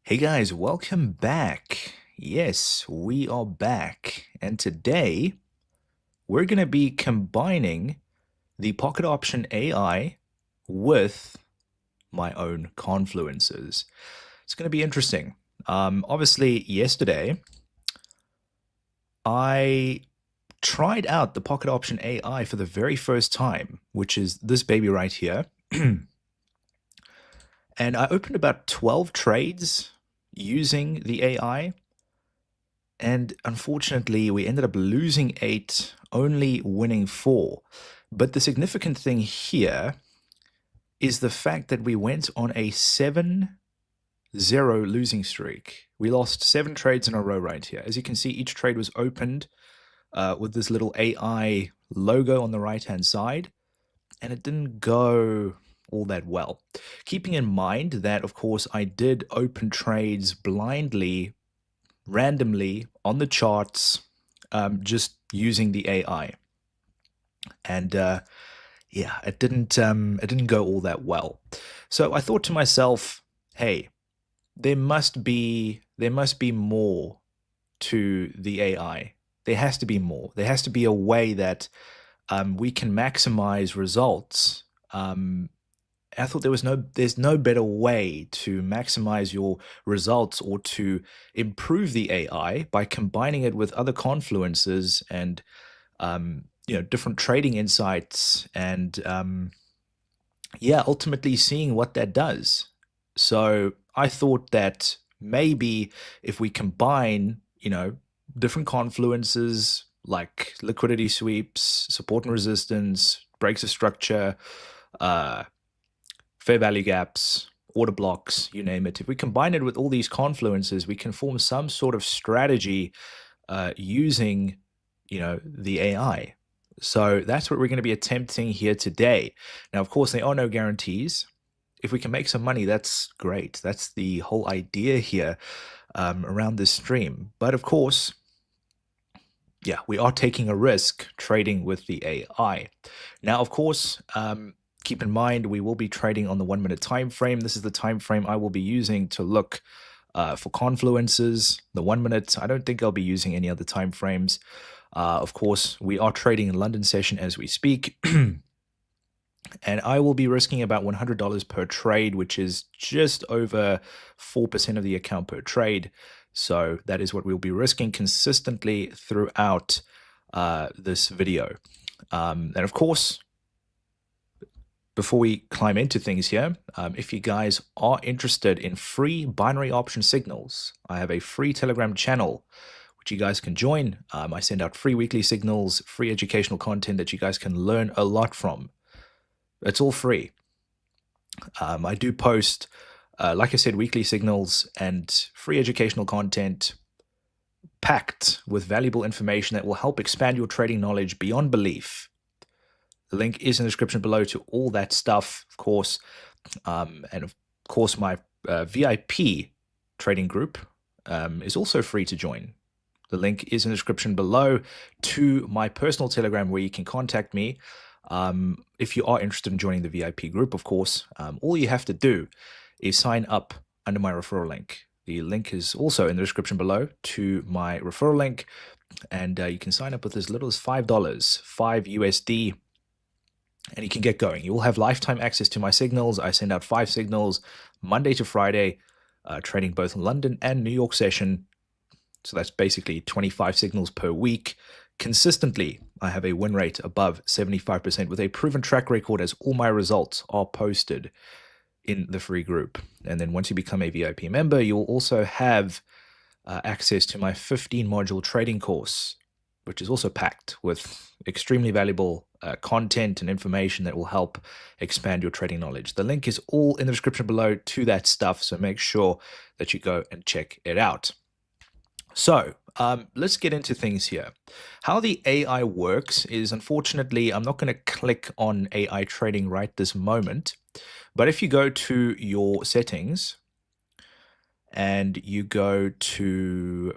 Hey guys, welcome back. Yes, we are back. And today we're going to be combining the Pocket Option AI with my own Confluences. It's going to be interesting. Obviously, yesterday I tried out the Pocket Option AI for the very first time, which is this baby right here. And I opened about 12 trades using the AI. And unfortunately, we ended up losing 8, only winning 4. But the significant thing here is the fact that we went on a 7-0 losing streak. We lost 7 trades in a row right here. As you can see, each trade was opened with this little AI logo on the right-hand side, and it didn't go all that well. Keeping in mind that, of course, I did open trades blindly randomly on the charts, just using the AI, and yeah, it didn't go all that well. So I thought to myself, hey, there must be more to the AI. There has to be more. There has to be a way that we can maximize results. I thought there's no better way to maximize your results or to improve the AI by combining it with other confluences and different trading insights and yeah, ultimately seeing what that does. So I thought that maybe if we combine, different confluences like liquidity sweeps, support and resistance, breaks of structure, fair value gaps, order blocks, you name it. If we combine it with all these confluences, we can form some sort of strategy using, the AI. So that's what we're going to be attempting here today. Now, of course, there are no guarantees. If we can make some money, that's great. That's the whole idea here around this stream. But of course, yeah, we are taking a risk trading with the AI. Now, of course, keep in mind, we will be trading on the 1-minute time frame. This is the time frame I will be using to look for confluences. The 1 minute, I don't think I'll be using any other time frames. Of course, we are trading in London session as we speak. And I will be risking about $100 per trade, which is just over 4% of the account per trade. So that is what we'll be risking consistently throughout this video. And of course, before we climb into things here, if you guys are interested in free binary option signals, I have a free Telegram channel which you guys can join. I send out free weekly signals, free educational content that you guys can learn a lot from. It's all free. I do post, like I said, weekly signals and free educational content packed with valuable information that will help expand your trading knowledge beyond belief. The link is in the description below to all that stuff, of course. And of course, my VIP trading group is also free to join. The link is in the description below to my personal Telegram where you can contact me. If you are interested in joining the VIP group, of course, all you have to do is sign up under my referral link. The link is also in the description below to my referral link. And you can sign up with as little as $5, 5 USD. And you can get going. You will have lifetime access to my signals. I send out 5 signals Monday to Friday, trading both London and New York session. So that's basically 25 signals per week. Consistently, I have a win rate above 75% with a proven track record, as all my results are posted in the free group. And then once you become a VIP member, you will also have access to my 15-module trading course, which is also packed with extremely valuable content and information that will help expand your trading knowledge. The link is all in the description below to that stuff, so make sure that you go and check it out. So let's get into things here. How the AI works is, unfortunately, I'm not going to click on AI trading right this moment, but if you go to your settings and you go to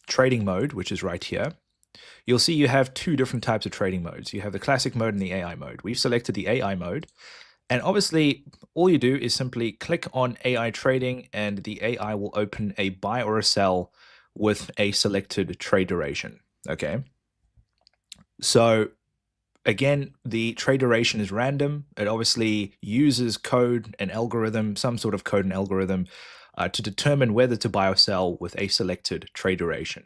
trading mode, which is right here, you'll see you have 2 different types of trading modes. You have the classic mode and the AI mode. We've selected the AI mode, And obviously, all you do is simply click on AI trading, and the AI will open a buy or a sell with a selected trade duration. Okay. So again, the trade duration is random. It obviously uses code and algorithm, some sort of code and algorithm, to determine whether to buy or sell with a selected trade duration.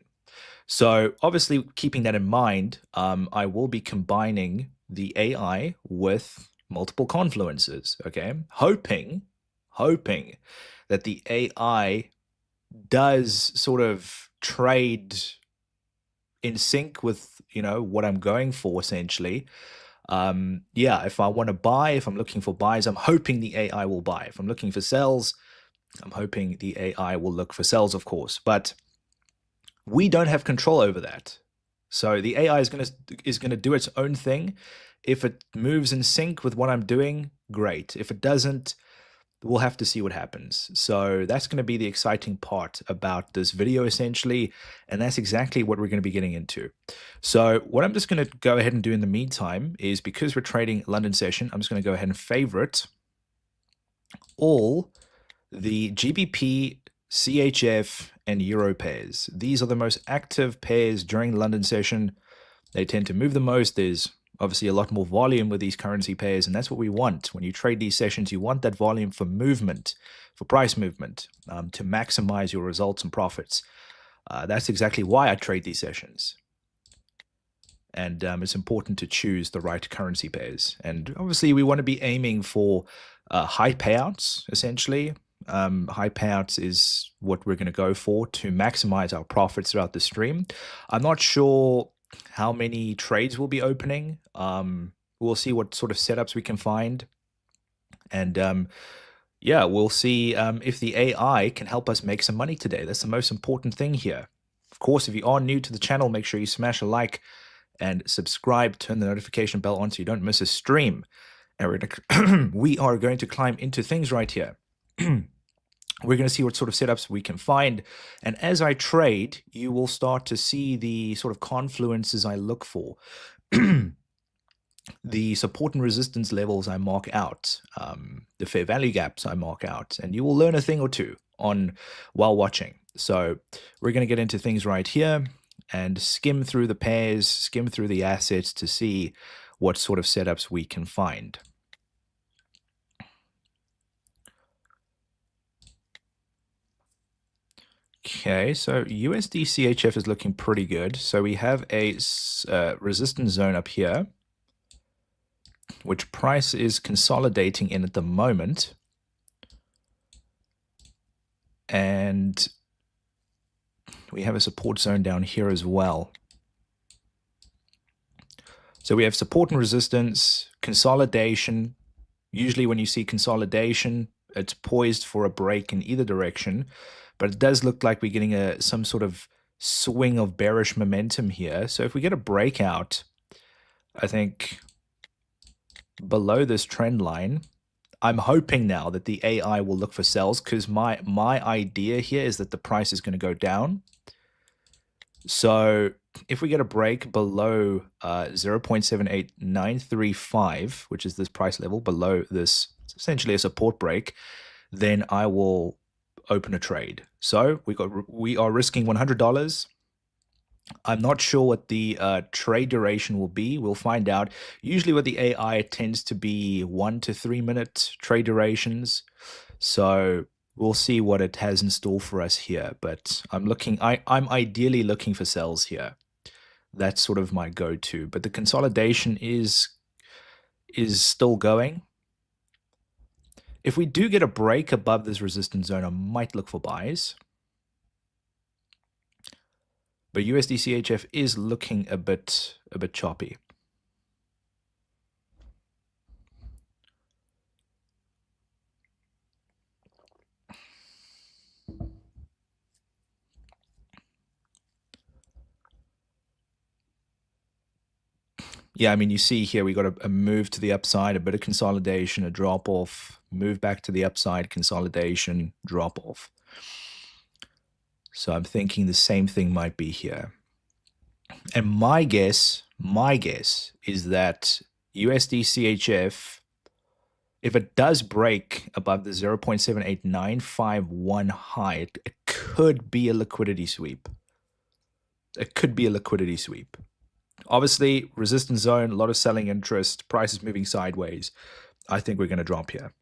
So obviously, keeping that in mind, I will be combining the AI with multiple confluences, okay? Hoping that the AI does sort of trade in sync with, what I'm going for, essentially. Yeah, if I want to buy, if I'm looking for buys, I'm hoping the AI will buy. If I'm looking for sells, I'm hoping the AI will look for sells, of course. But we don't have control over that. So the AI is going to do its own thing. If it moves in sync with what I'm doing, great. If it doesn't, we'll have to see what happens. So that's going to be the exciting part about this video, essentially, and that's exactly what we're going to be getting into. So what I'm just going to go ahead and do in the meantime is, because we're trading London session, I'm just going to go ahead and favorite all the GBP, CHF, and Euro pairs. These are the most active pairs during the London session. They tend to move the most. There's obviously a lot more volume with these currency pairs, and that's what we want. When you trade these sessions, you want that volume for movement, for price movement, to maximize your results and profits. That's exactly why I trade these sessions. And it's important to choose the right currency pairs. And obviously, we want to be aiming for high payouts, essentially. High payouts is what we're going to go for to maximize our profits throughout the stream. I'm not sure how many trades we'll be opening. We'll see what sort of setups we can find. And yeah, we'll see if the AI can help us make some money today. That's the most important thing here. Of course, if you are new to the channel, make sure you smash a like and subscribe, turn the notification bell on so you don't miss a stream. And we are going to climb into things right here. We're going to see what sort of setups we can find. And as I trade, you will start to see the sort of confluences I look for. The support and resistance levels I mark out, the fair value gaps I mark out, and you will learn a thing or two while watching. So we're going to get into things right here and skim through the pairs, skim through the assets to see what sort of setups we can find. Okay, so USD CHF is looking pretty good. So we have a resistance zone up here, which price is consolidating in at the moment. And we have a support zone down here as well. So we have support and resistance, consolidation. Usually when you see consolidation, it's poised for a break in either direction. But it does look like we're getting some sort of swing of bearish momentum here. So if we get a breakout, I think below this trend line, I'm hoping now that the AI will look for sells, because my idea here is that the price is going to go down. So if we get a break below 0.78935, which is this price level below this, essentially a support break, then I will open a trade. So we are risking $100. I'm not sure what the trade duration will be. We'll find out. Usually with the AI, it tends to be 1 to 3 minute trade durations. So we'll see what it has in store for us here. But I'm ideally looking for sells here. That's sort of my go-to. But the consolidation is still going. If we do get a break above this resistance zone, I might look for buys. But USD CHF is looking a bit choppy. Yeah, I mean, you see here we got a move to the upside, a bit of consolidation, a drop off, move back to the upside, consolidation, drop off. So I'm thinking the same thing might be here. And my guess is that USD CHF if it does break above the 0.78951 high, it could be a liquidity sweep. It could be a liquidity sweep. Obviously, resistance zone, a lot of selling interest, prices moving sideways. I think we're going to drop here.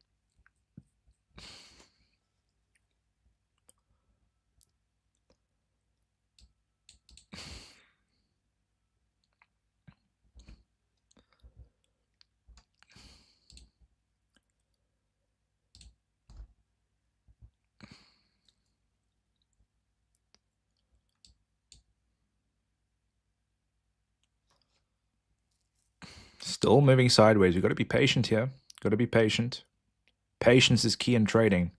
Still moving sideways. We've got to be patient here. Got to be patient. Patience is key in trading.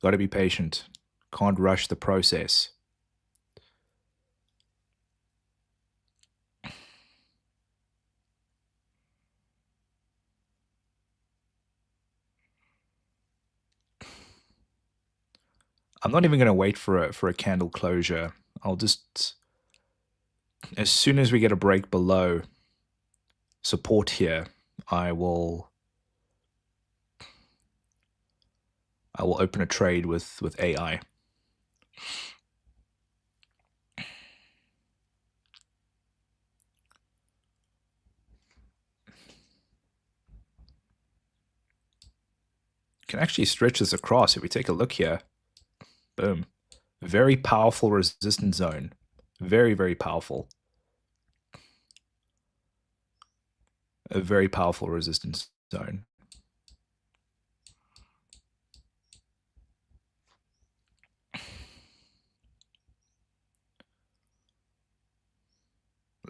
Got to be patient. Can't rush the process. I'm not even going to wait for a candle closure. I'll just, as soon as we get a break below support here, I will open a trade with AI. Can actually stretch this across if we take a look here. Boom. Very powerful resistance zone. Very, very powerful. A very powerful resistance zone.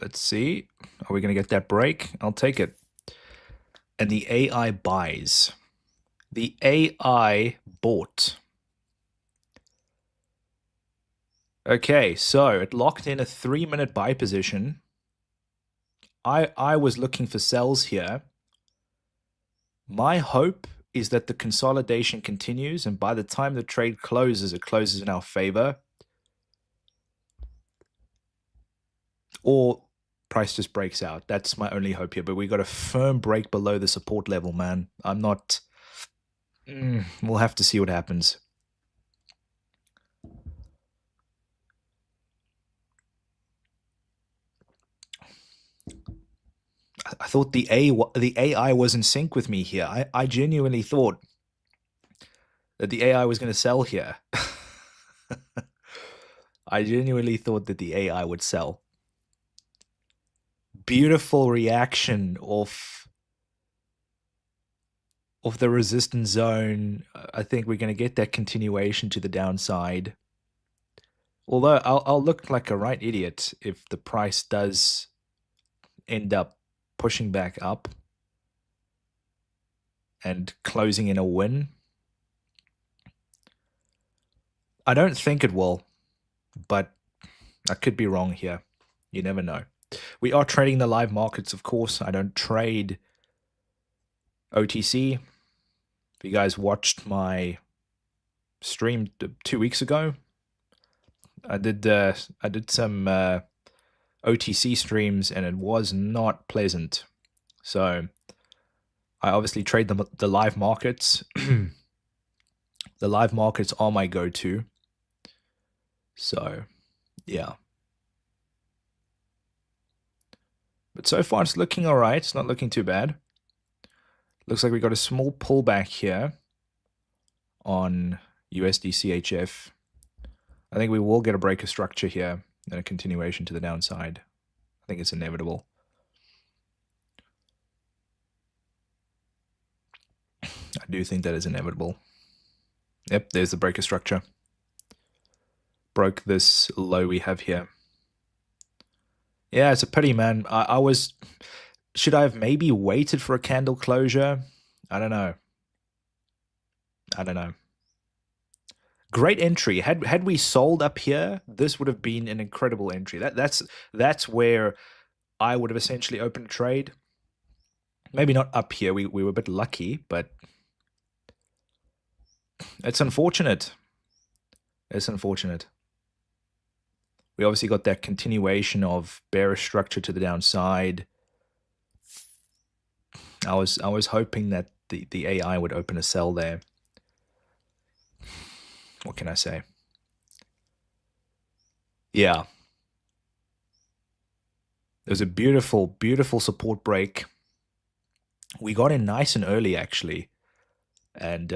Let's see. Are we going to get that break? I'll take it. And the AI buys. The AI bought. Okay, so it locked in a 3-minute buy position. I was looking for sells here. My hope is that the consolidation continues, and by the time the trade closes, it closes in our favor. Or price just breaks out. That's my only hope here. But we got a firm break below the support level, man. I'm not... we'll have to see what happens. I thought the AI was in sync with me here. I genuinely thought that the AI was going to sell here. I genuinely thought that the AI would sell. Beautiful reaction of the resistance zone. I think we're going to get that continuation to the downside. Although I'll look like a right idiot if the price does end up pushing back up and closing in a win. I don't think it will, but I could be wrong here. You never know. We are trading the live markets, of course. I don't trade OTC. If you guys watched my stream 2 weeks ago, I did some OTC streams, and it was not pleasant. So I obviously trade the live markets. The live markets are my go-to. So, yeah. But so far, it's looking all right. It's not looking too bad. Looks like we got a small pullback here on USD CHF. I think we will get a breaker structure here and a continuation to the downside. I think it's inevitable. I do think that is inevitable. Yep, there's the breaker structure. Broke this low we have here. Yeah, it's a pity, man. I was... Should I have maybe waited for a candle closure? I don't know. I don't know. Great entry. Had we sold up here, this would have been an incredible entry. That's where I would have essentially opened a trade. Maybe not up here. We were a bit lucky, but it's unfortunate. It's unfortunate. We obviously got that continuation of bearish structure to the downside. I was hoping that the AI would open a sell there. What can I say? Yeah. It was a beautiful, beautiful support break. We got in nice and early, actually. And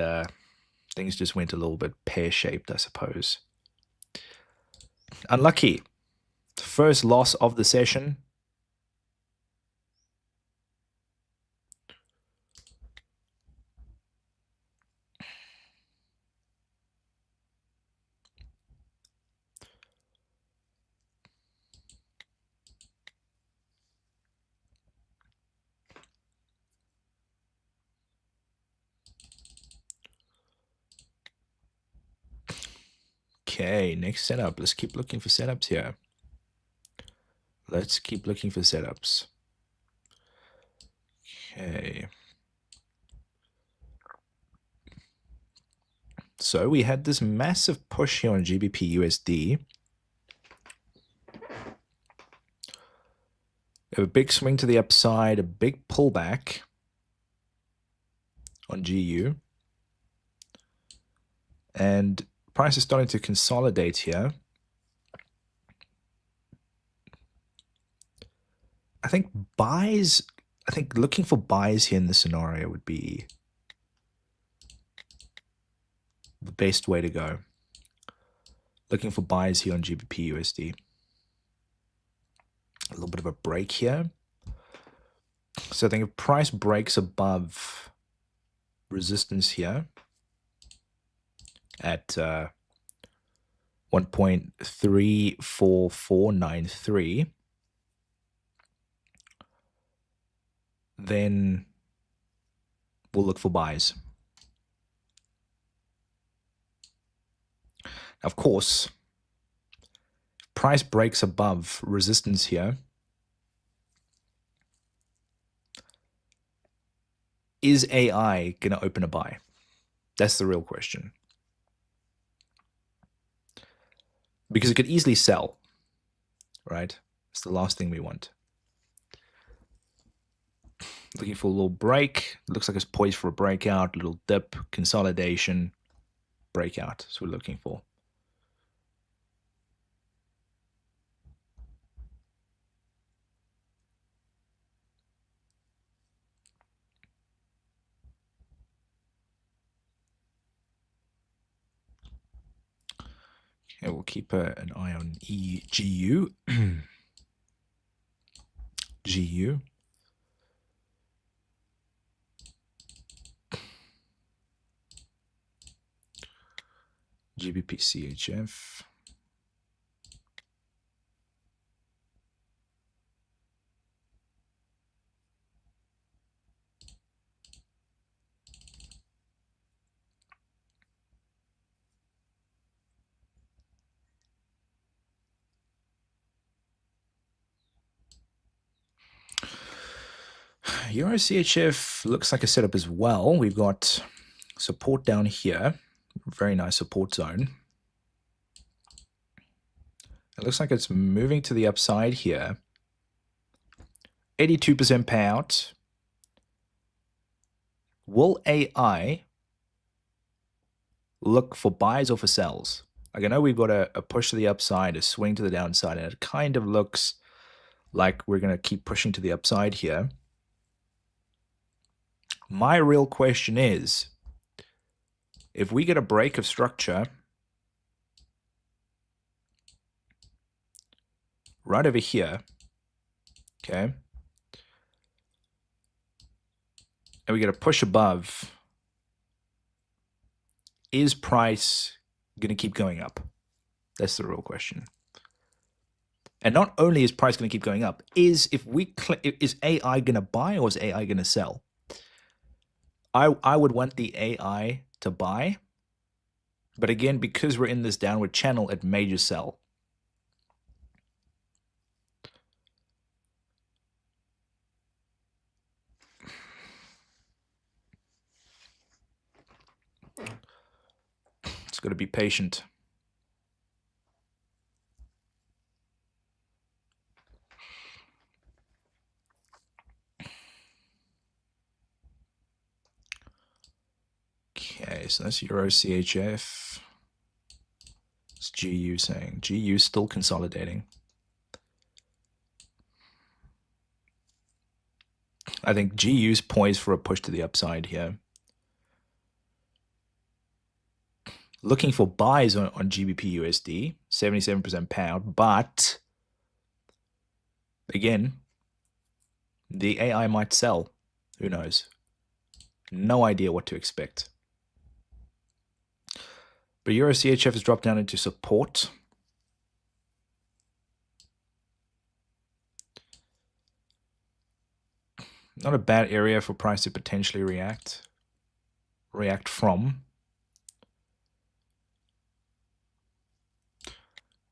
things just went a little bit pear-shaped, I suppose. Unlucky. First loss of the session. Okay, next setup. Let's keep looking for setups here. Let's keep looking for setups. Okay. So we had this massive push here on GBP USD. A big swing to the upside, a big pullback on GU. And price is starting to consolidate here. I think looking for buys here in this scenario would be the best way to go. Looking for buys here on GBP USD. A little bit of a break here. So I think if price breaks above resistance here at 1.34493, then we'll look for buys. Of course, if price breaks above resistance here, is AI going to open a buy? That's the real question. Because it could easily sell, right? It's the last thing we want. Looking for a little break. It looks like it's poised for a breakout, little dip, consolidation, breakout. That's what we're looking for. Okay, we'll keep an eye on GU. GU. GBP CHF. Euro CHF looks like a setup as well. We've got support down here. Very nice support zone. It looks like it's moving to the upside here. 82% payout. Will AI look for buys or for sells? Like, I know we've got a push to the upside, a swing to the downside, and it kind of looks like we're going to keep pushing to the upside here. My real question is, if we get a break of structure right over here, okay, and we get a push above, is price going to keep going up? That's the real question. And not only is price going to keep going up, is AI going to buy or is AI going to sell? I would want the AI to buy, but again, because we're in this downward channel, it may just sell. It's got to be patient. so that's Euro CHF. It's GU saying GU still consolidating. I think GU's poised for a push to the upside here. Looking for buys on GBP USD, 77% pound, but again, the AI might sell. Who knows? No idea what to expect. But Euro CHF has dropped down into support. Not a bad area for price to potentially react from.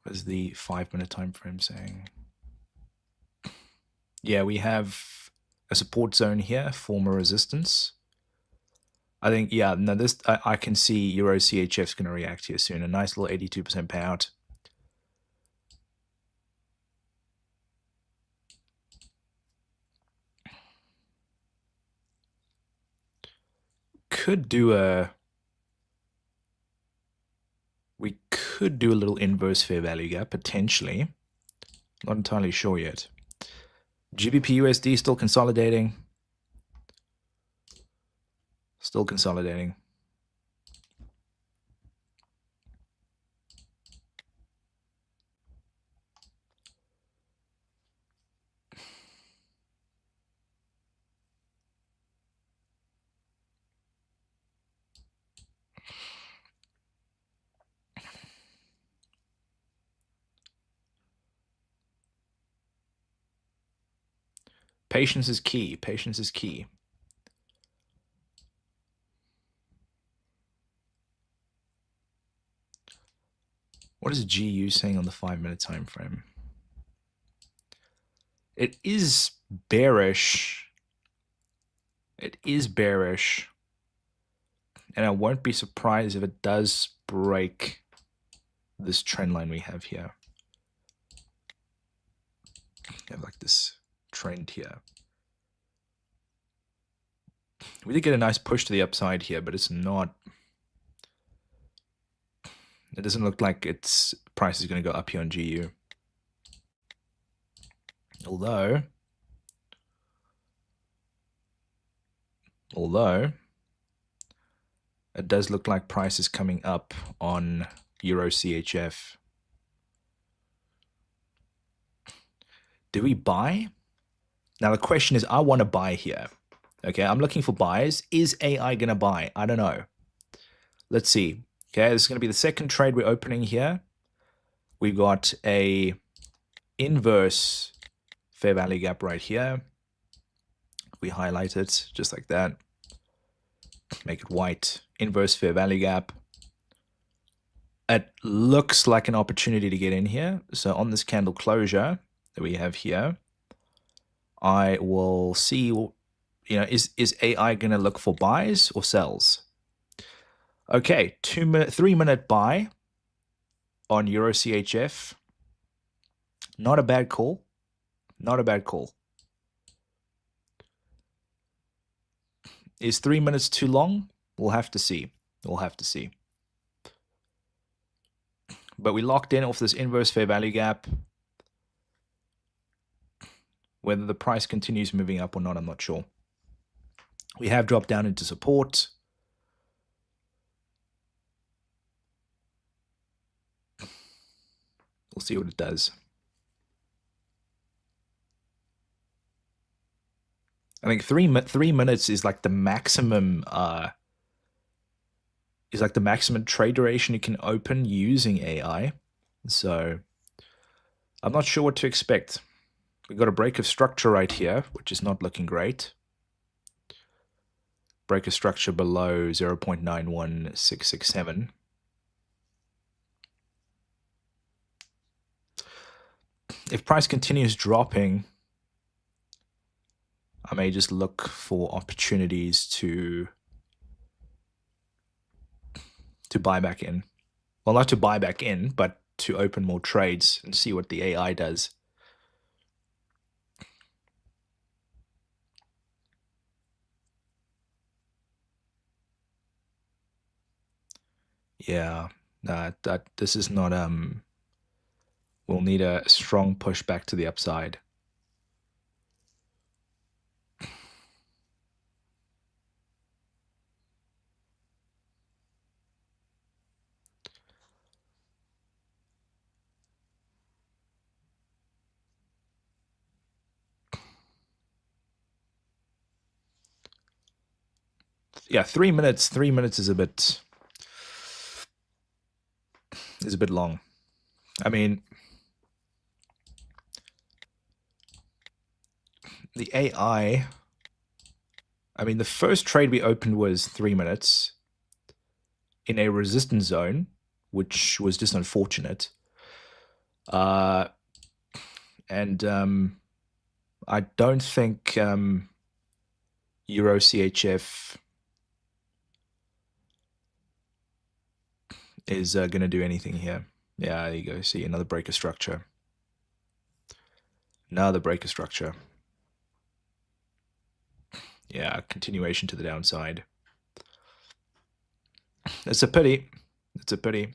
What is the 5-minute time frame saying? Yeah, we have a support zone here, former resistance. I think, yeah, no, this I can see Euro CHF's going to react here soon. A nice little 82% payout. We could do a little inverse fair value gap, potentially. Not entirely sure yet. GBP USD still consolidating. Still consolidating. Patience is key. Patience is key. What is GU saying on the 5-minute time frame? It is bearish. It is bearish. And I won't be surprised if it does break this trend line we have here. I have like this trend here. We did get a nice push to the upside here, but it's not. It doesn't look like its price is going to go up here on GU. Although it does look like price is coming up on Euro CHF. Do we buy? Now the question is, I want to buy here. Okay, I'm looking for buys. Is AI going to buy? I don't know. Let's see. Okay, this is going to be the second trade we're opening here. We've got a inverse fair value gap right here. We highlight it just like that. Make it white. Inverse fair value gap. It looks like an opportunity to get in here. So on this candle closure that we have here, I will see, is AI going to look for buys or sells? Okay, 3-minute buy on Euro CHF. Not a bad call. Not a bad call. Is 3 minutes too long? We'll have to see. We'll have to see. But we locked in off this inverse fair value gap. Whether the price continues moving up or not, I'm not sure. We have dropped down into support. We'll see what it does. I think 3 minutes is like the maximum. Is like the maximum trade duration you can open using AI. So I'm not sure what to expect. We've got a break of structure right here, which is not looking great. Break of structure below 0.91667. If price continues dropping, I may just look for opportunities to buy back in. Well, not to buy back in, but to open more trades and see what the AI does. Yeah, that this is not we'll need a strong push back to the upside. Yeah, 3 minutes. 3 minutes is a bit long. I mean, the AI. I mean, the first trade we opened was 3 minutes in a resistance zone, which was just unfortunate. And I don't think Euro CHF is going to do anything here. Yeah, there you go. See, another breaker structure. Another breaker structure. Yeah, continuation to the downside. It's a pity. It's a pity.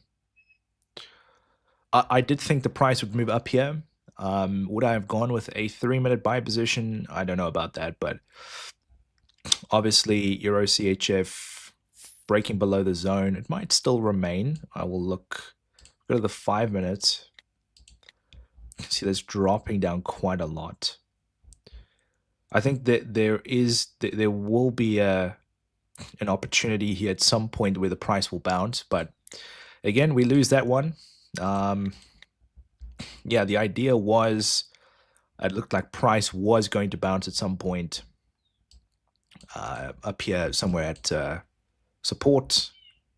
I did think the price would move up here. Would I have gone with a 3-minute buy position? I don't know about that, but obviously Euro CHF breaking below the zone, it might still remain. I will go to the 5 minutes. See, that's dropping down quite a lot. I think that there will be an opportunity here at some point where the price will bounce, but again, we lose that one. Yeah, the idea was it looked like price was going to bounce at some point up here somewhere at support,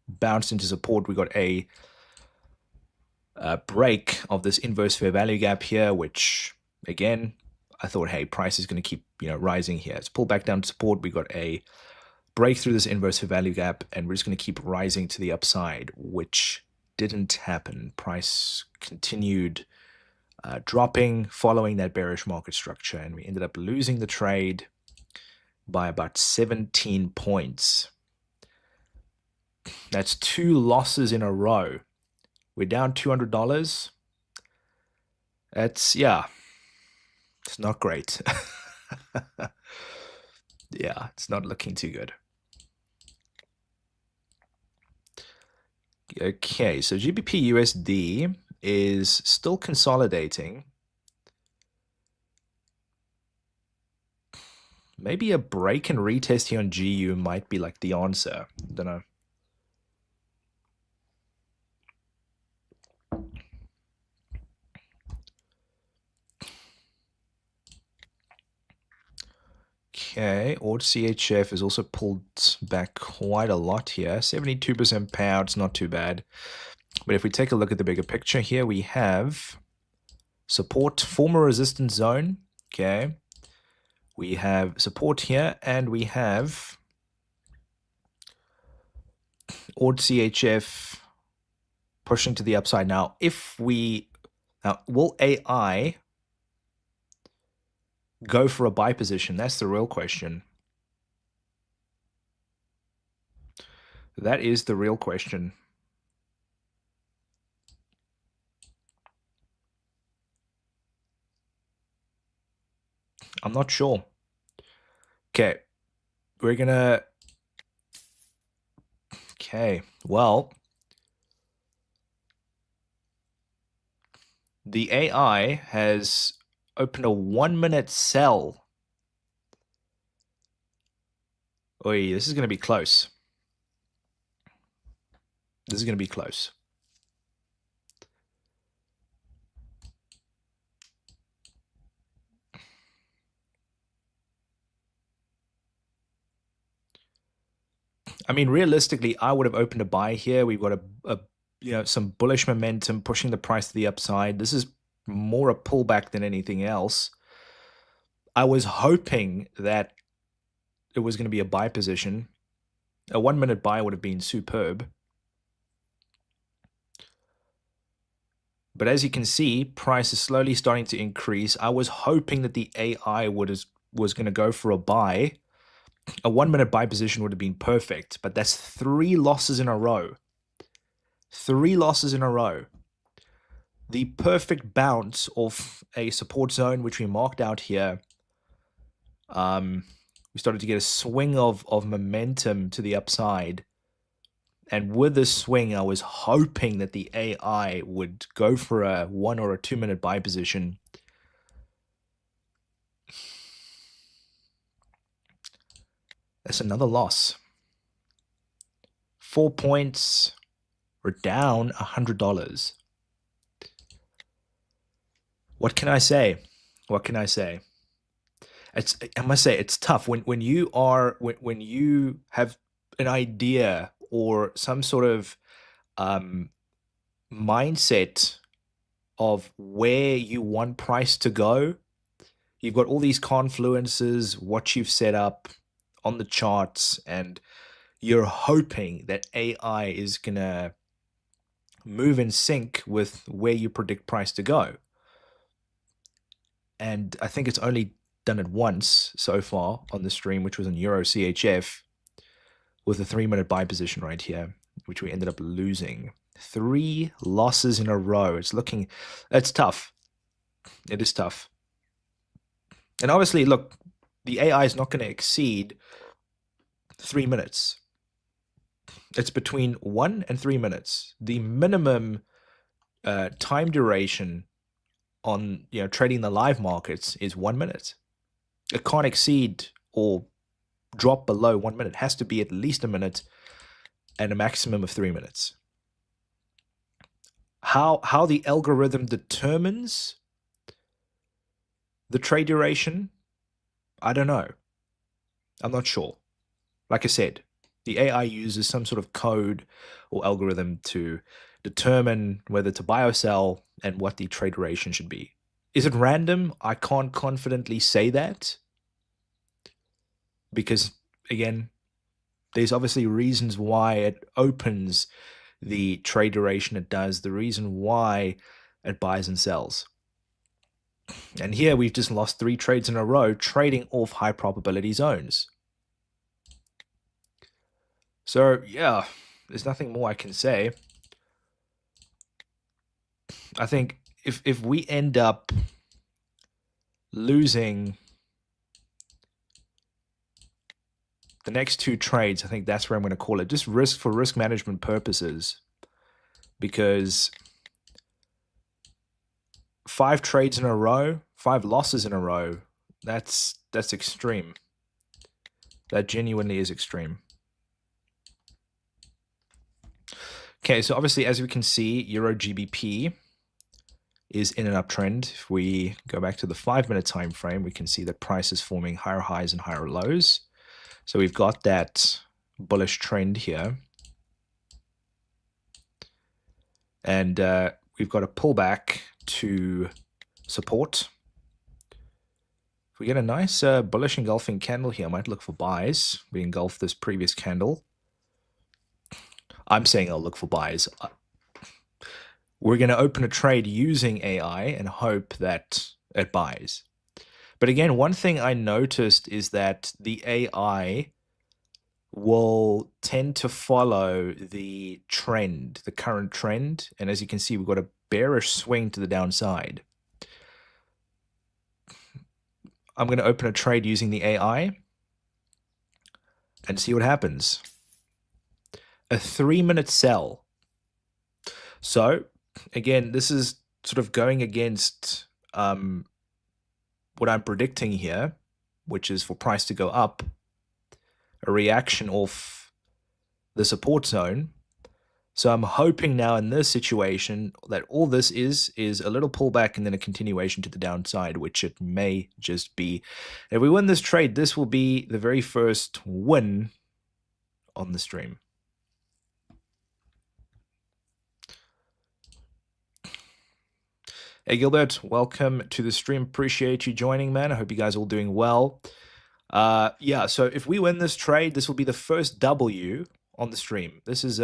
bounced into support. We got a break of this inverse fair value gap here, which again, I thought, hey, price is going to keep rising here. It's pulled back down to support. We got a break through this inverse fair value gap, and we're just going to keep rising to the upside, which didn't happen. Price continued dropping following that bearish market structure, and we ended up losing the trade by about 17 points. That's 2 losses in a row. We're down $200. That's, yeah, it's not great. Yeah, it's not looking too good. Okay, so GBP USD is still consolidating. Maybe a break and retest here on GU might be like the answer. Don't know. Okay, odd CHF is also pulled back quite a lot here. 72% payouts, not too bad. But if we take a look at the bigger picture here, we have support, former resistance zone. Okay. We have support here, and we have odd CHF pushing to the upside. Now, will AI go for a buy position? That's the real question. That is the real question. I'm not sure. Okay, we're gonna. Okay, well, the AI has opened a 1-minute sell. Oi, this is gonna be close. This is gonna be close. I mean, realistically, I would have opened a buy here. We've got some bullish momentum pushing the price to the upside. This is more a pullback than anything else. I was hoping that it was going to be a buy position. A 1-minute buy would have been superb. But as you can see, price is slowly starting to increase. I was hoping that the AI was going to go for a buy. A 1-minute buy position would have been perfect, but that's 3 losses in a row. 3 losses in a row. The perfect bounce off a support zone, which we marked out here. We started to get a swing of momentum to the upside. And with this swing, I was hoping that the AI would go for a 1 or a 2 minute buy position. That's another loss. 4 points. We're down $100. What can I say? What can I say? I must say, it's tough when you have an idea or some sort of mindset of where you want price to go. You've got all these confluences, what you've set up on the charts, and you're hoping that AI is gonna move in sync with where you predict price to go. And I think it's only done it once so far on the stream, which was in Euro CHF with a 3 minute buy position right here, which we ended up losing. 3 losses in a row. It's tough. It is tough. And obviously, look, the AI is not going to exceed 3 minutes. It's between 1 and 3 minutes. The minimum time duration on trading the live markets is 1 minute. It can't exceed or drop below 1 minute. It has to be at least a minute and a maximum of 3 minutes. How the algorithm determines the trade duration, I don't know. I'm not sure. Like I said, the AI uses some sort of code or algorithm to determine whether to buy or sell and what the trade duration should be. Is it random? I can't confidently say that because, again, there's obviously reasons why it opens the trade duration it does, the reason why it buys and sells. And here we've just lost 3 trades in a row trading off high probability zones. So, yeah, there's nothing more I can say. I think if we end up losing the next 2 trades, I think that's where I'm going to call it. Just for risk management purposes. Because 5 trades in a row, 5 losses in a row, that's extreme. That genuinely is extreme. Okay, so obviously, as we can see, Euro GBP is in an uptrend. If we go back to the 5-minute time frame, we can see that price is forming higher highs and higher lows. So we've got that bullish trend here. And we've got a pullback to support. If we get a nice bullish engulfing candle here, I might look for buys. We engulfed this previous candle. I'm saying I'll look for buys. We're going to open a trade using AI and hope that it buys. But again, one thing I noticed is that the AI will tend to follow the trend, the current trend. And as you can see, we've got a bearish swing to the downside. I'm going to open a trade using the AI and see what happens. A 3-minute sell. So again, this is sort of going against what I'm predicting here, which is for price to go up, a reaction off the support zone. So I'm hoping now in this situation that all this is a little pullback and then a continuation to the downside, which it may just be. If we win this trade, this will be the very first win on the stream. Hey Gilbert, welcome to the stream. Appreciate you joining, man. I hope you guys are all doing well. Yeah, so if we win this trade, this will be the first W on the stream. This is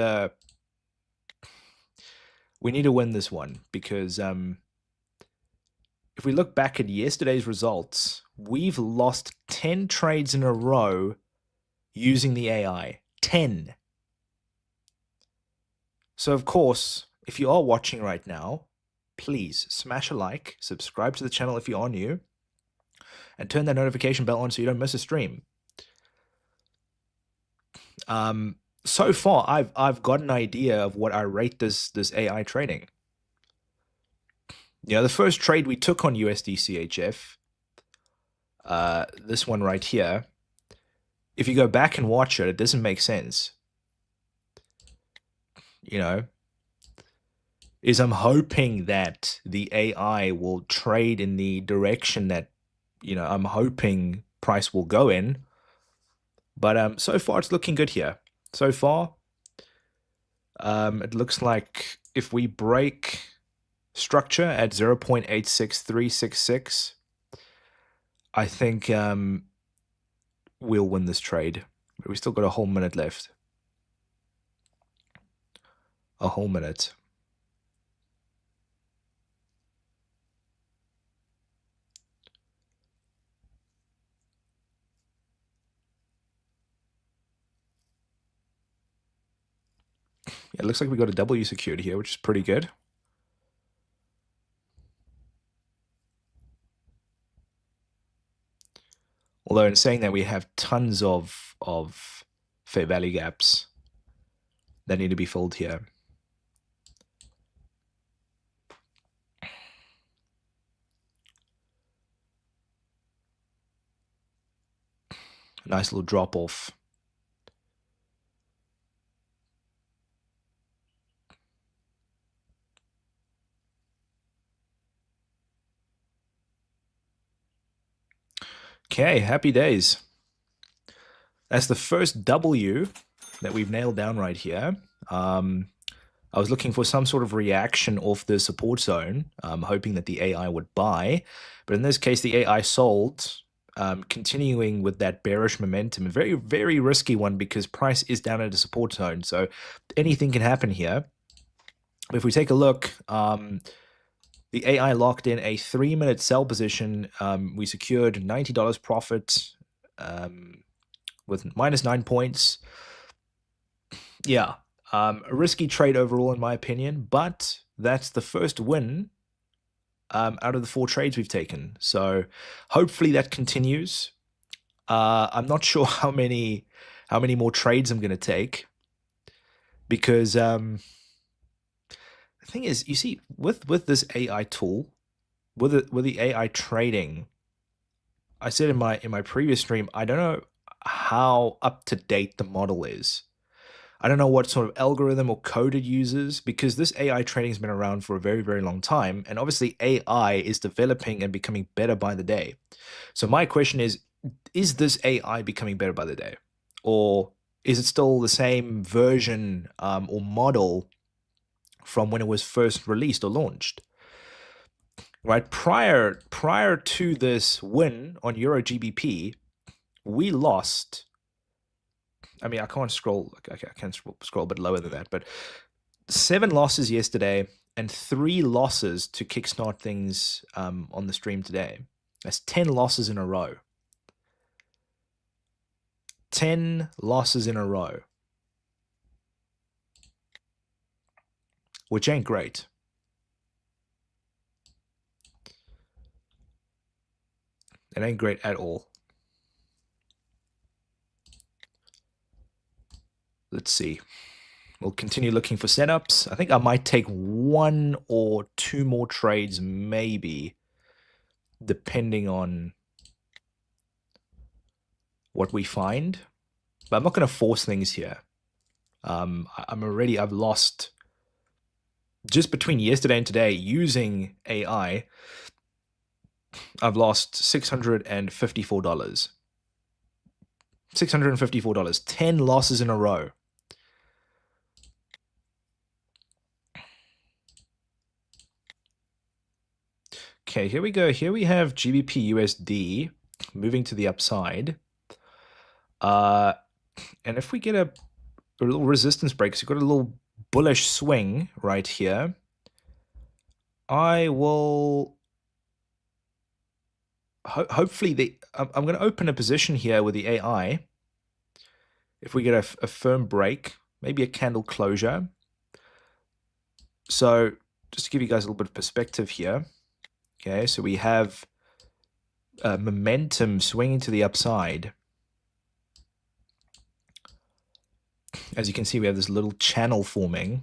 we need to win this one because if we look back at yesterday's results, we've lost 10 trades in a row using the AI. 10. So, of course, if you are watching right now, please smash a like, subscribe to the channel if you are new, and turn that notification bell on so you don't miss a stream. So far, I've got an idea of what I rate this AI trading. The first trade we took on USD CHF, this one right here, if you go back and watch it, it doesn't make sense. Is I'm hoping that the AI will trade in the direction that, I'm hoping price will go in. But so far it's looking good here. So far, it looks like if we break structure at 0.86366, I think we'll win this trade. But we still got a whole minute left. A whole minute. It looks like we got a W secured here, which is pretty good. Although in saying that, we have tons of fair value gaps that need to be filled here. Nice little drop off. Okay, happy days. That's the first W that we've nailed down right here. I was looking for some sort of reaction off the support zone, hoping that the AI would buy. But in this case, the AI sold, continuing with that bearish momentum. A very, very risky one because price is down at a support zone. So anything can happen here. But if we take a look, the AI locked in a 3-minute sell position. We secured $90 profit with -9 points. Yeah, a risky trade overall, in my opinion, but that's the first win out of the 4 trades we've taken. So hopefully that continues. I'm not sure how many more trades I'm going to take because the thing is, you see, with this AI tool, with the AI trading, I said in my previous stream, I don't know how up to date the model is. I don't know what sort of algorithm or code it uses because this AI trading has been around for a very, very long time. And obviously AI is developing and becoming better by the day. So my question is this AI becoming better by the day? Or is it still the same version or model from when it was first released or launched? Right, prior to this win on Euro GBP, we lost. I mean, I can't scroll. I can scroll a bit lower than that, but 7 losses yesterday and 3 losses to kickstart things on the stream today. That's 10 losses in a row. 10 losses in a row, which ain't great. It ain't great at all. Let's see. We'll continue looking for setups. I think I might take 1 or 2 more trades, maybe, depending on what we find. But I'm not going to force things here. I've lost, just between yesterday and today, using AI, I've lost $654. $654. 10 losses in a row. Okay, here we go. Here we have GBP USD moving to the upside. And if we get a little resistance break, so you've got a little bullish swing right here, I will hopefully I'm going to open a position here with the AI. If we get a firm break, maybe a candle closure, So just to give you guys a little bit of perspective here. Okay, so we have momentum swinging to the upside. As you can see, we have this little channel forming.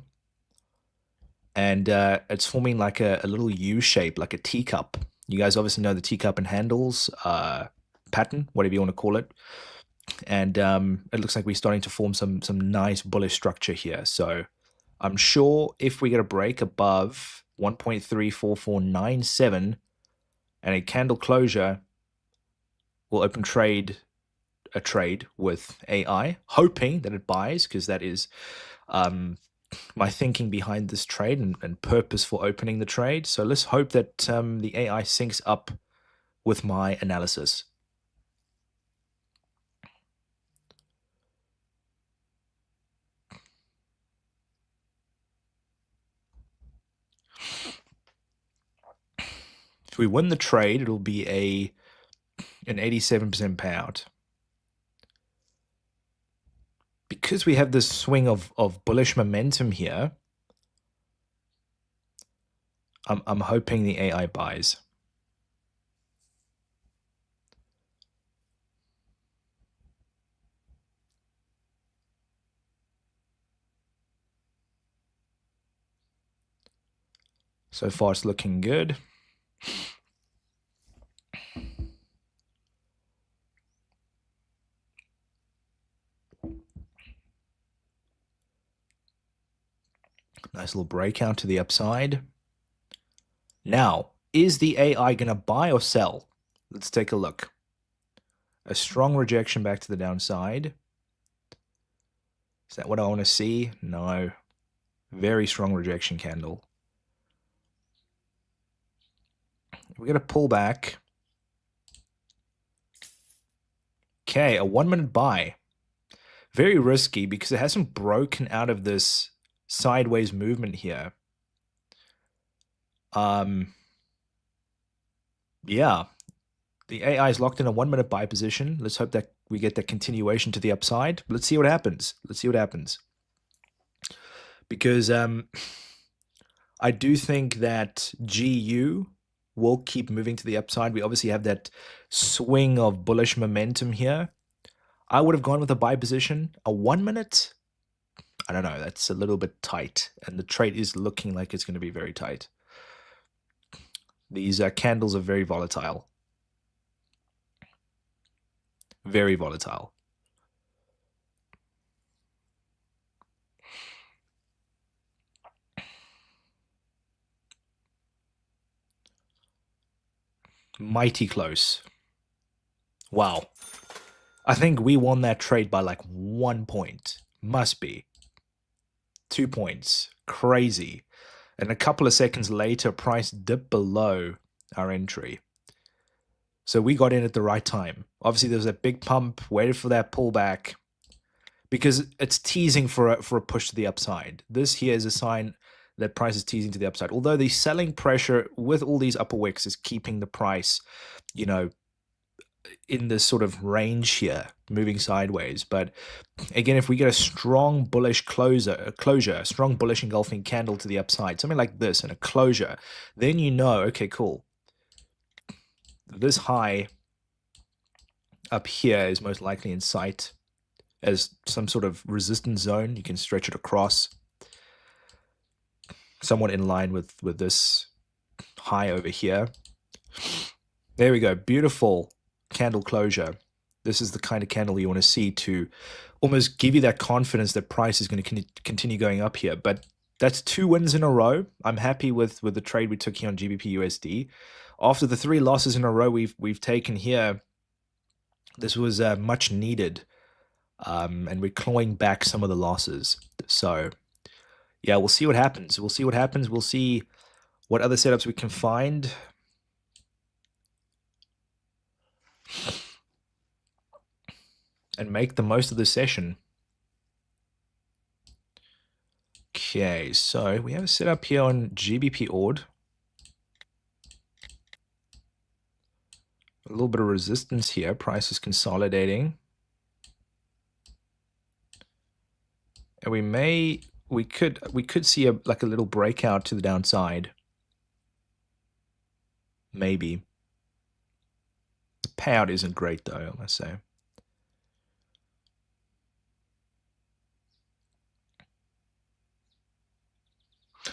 And it's forming like a little U shape, like a teacup. You guys obviously know the teacup and handles pattern, whatever you want to call it. And it looks like we're starting to form some nice bullish structure here. So I'm sure if we get a break above 1.34497 and a candle closure, we'll open a trade with AI, hoping that it buys, because that is my thinking behind this trade and purpose for opening the trade. So let's hope that the AI syncs up with my analysis. If we win the trade, it'll be an 87% payout. Because we have this swing of bullish momentum here, I'm hoping the AI buys. So far, it's looking good. Nice little breakout to the upside. Now, is the AI going to buy or sell? Let's take a look. A strong rejection back to the downside. Is that what I want to see? No. Very strong rejection candle. We're going to pull back. Okay, a 1 minute buy. Very risky because it hasn't broken out of this sideways movement here. Yeah, the AI is locked in a 1 minute buy position. Let's hope that we get that continuation to the upside. Let's see what happens. Let's see what happens. Because I do think that GU will keep moving to the upside. We obviously have that swing of bullish momentum here. I would have gone with a buy position. A 1 minute, I don't know, that's a little bit tight. And the trade is looking like it's going to be very tight. These candles are very volatile. Very volatile. Mighty close. Wow. I think we won that trade by like 1 point. Must be. 2 points. Crazy. And a couple of seconds later, price dipped below our entry. So we got in at the right time. Obviously, there was a big pump, waited for that pullback, because it's teasing for a push to the upside. This here is a sign that price is teasing to the upside. Although the selling pressure with all these upper wicks is keeping the price, you know, in this sort of range here, moving sideways. But again, if we get a strong bullish closure, a strong bullish engulfing candle to the upside, something like this, and a closure, then you know, okay, cool. This high up here is most likely in sight as some sort of resistance zone. You can stretch it across, somewhat in line with this high over here. There we go. Beautiful candle closure. This is the kind of candle you want to see to almost give you that confidence that price is going to continue going up here. But that's 2 wins in a row. I'm happy with the trade we took here on GBP USD. After the 3 losses in a row we've taken here, this was much needed, and we're clawing back some of the losses. So yeah, we'll see what happens. We'll see what happens. We'll see what other setups we can find. And make the most of this session. Okay, so we have a setup here on GBP ORD. A little bit of resistance here. Price is consolidating. And we may we could see like a little breakout to the downside. Maybe. The payout isn't great though, I must say.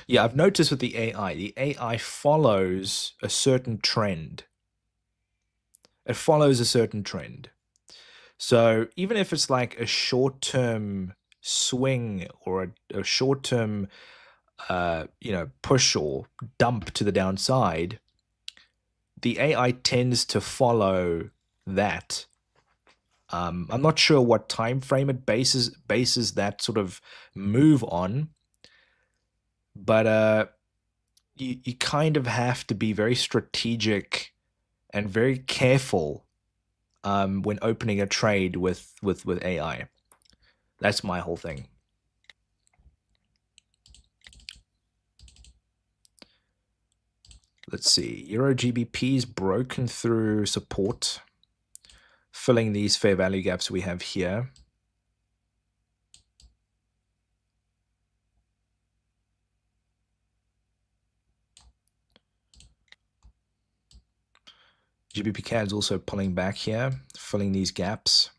Yeah, I've noticed with the AI follows a certain trend. It follows a certain trend. So even if it's like a short-term swing or a short-term, push or dump to the downside, the AI tends to follow that. I'm not sure what time frame it bases that sort of move on, but you kind of have to be very strategic and very careful when opening a trade with AI. That's my whole thing. Let's see. Euro GBP's broken through support, filling these fair value gaps we have here. GBP CAD is also pulling back here, filling these gaps.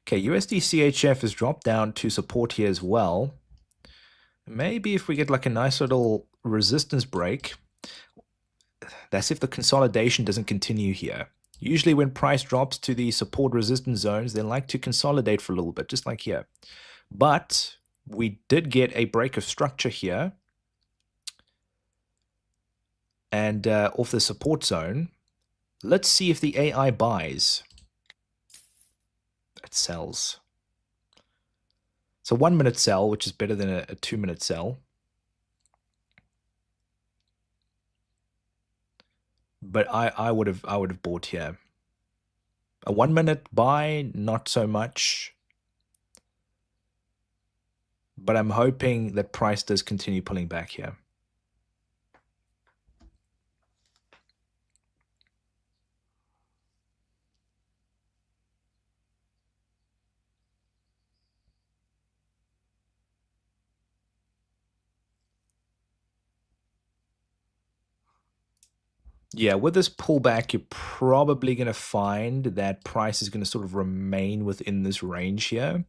Okay, USD CHF has dropped down to support here as well. Maybe if we get like a nice little resistance break, that's if the consolidation doesn't continue here. Usually when price drops to the support resistance zones, they like to consolidate for a little bit, just like here. But we did get a break of structure here. And off the support zone, let's see if the AI buys. It sells. It's a 1 minute sell, which is better than a 2 minute sell. But I would have bought here. A 1 minute buy, not so much. But I'm hoping that price does continue pulling back here. Yeah, with this pullback, you're probably going to find that price is going to sort of remain within this range here.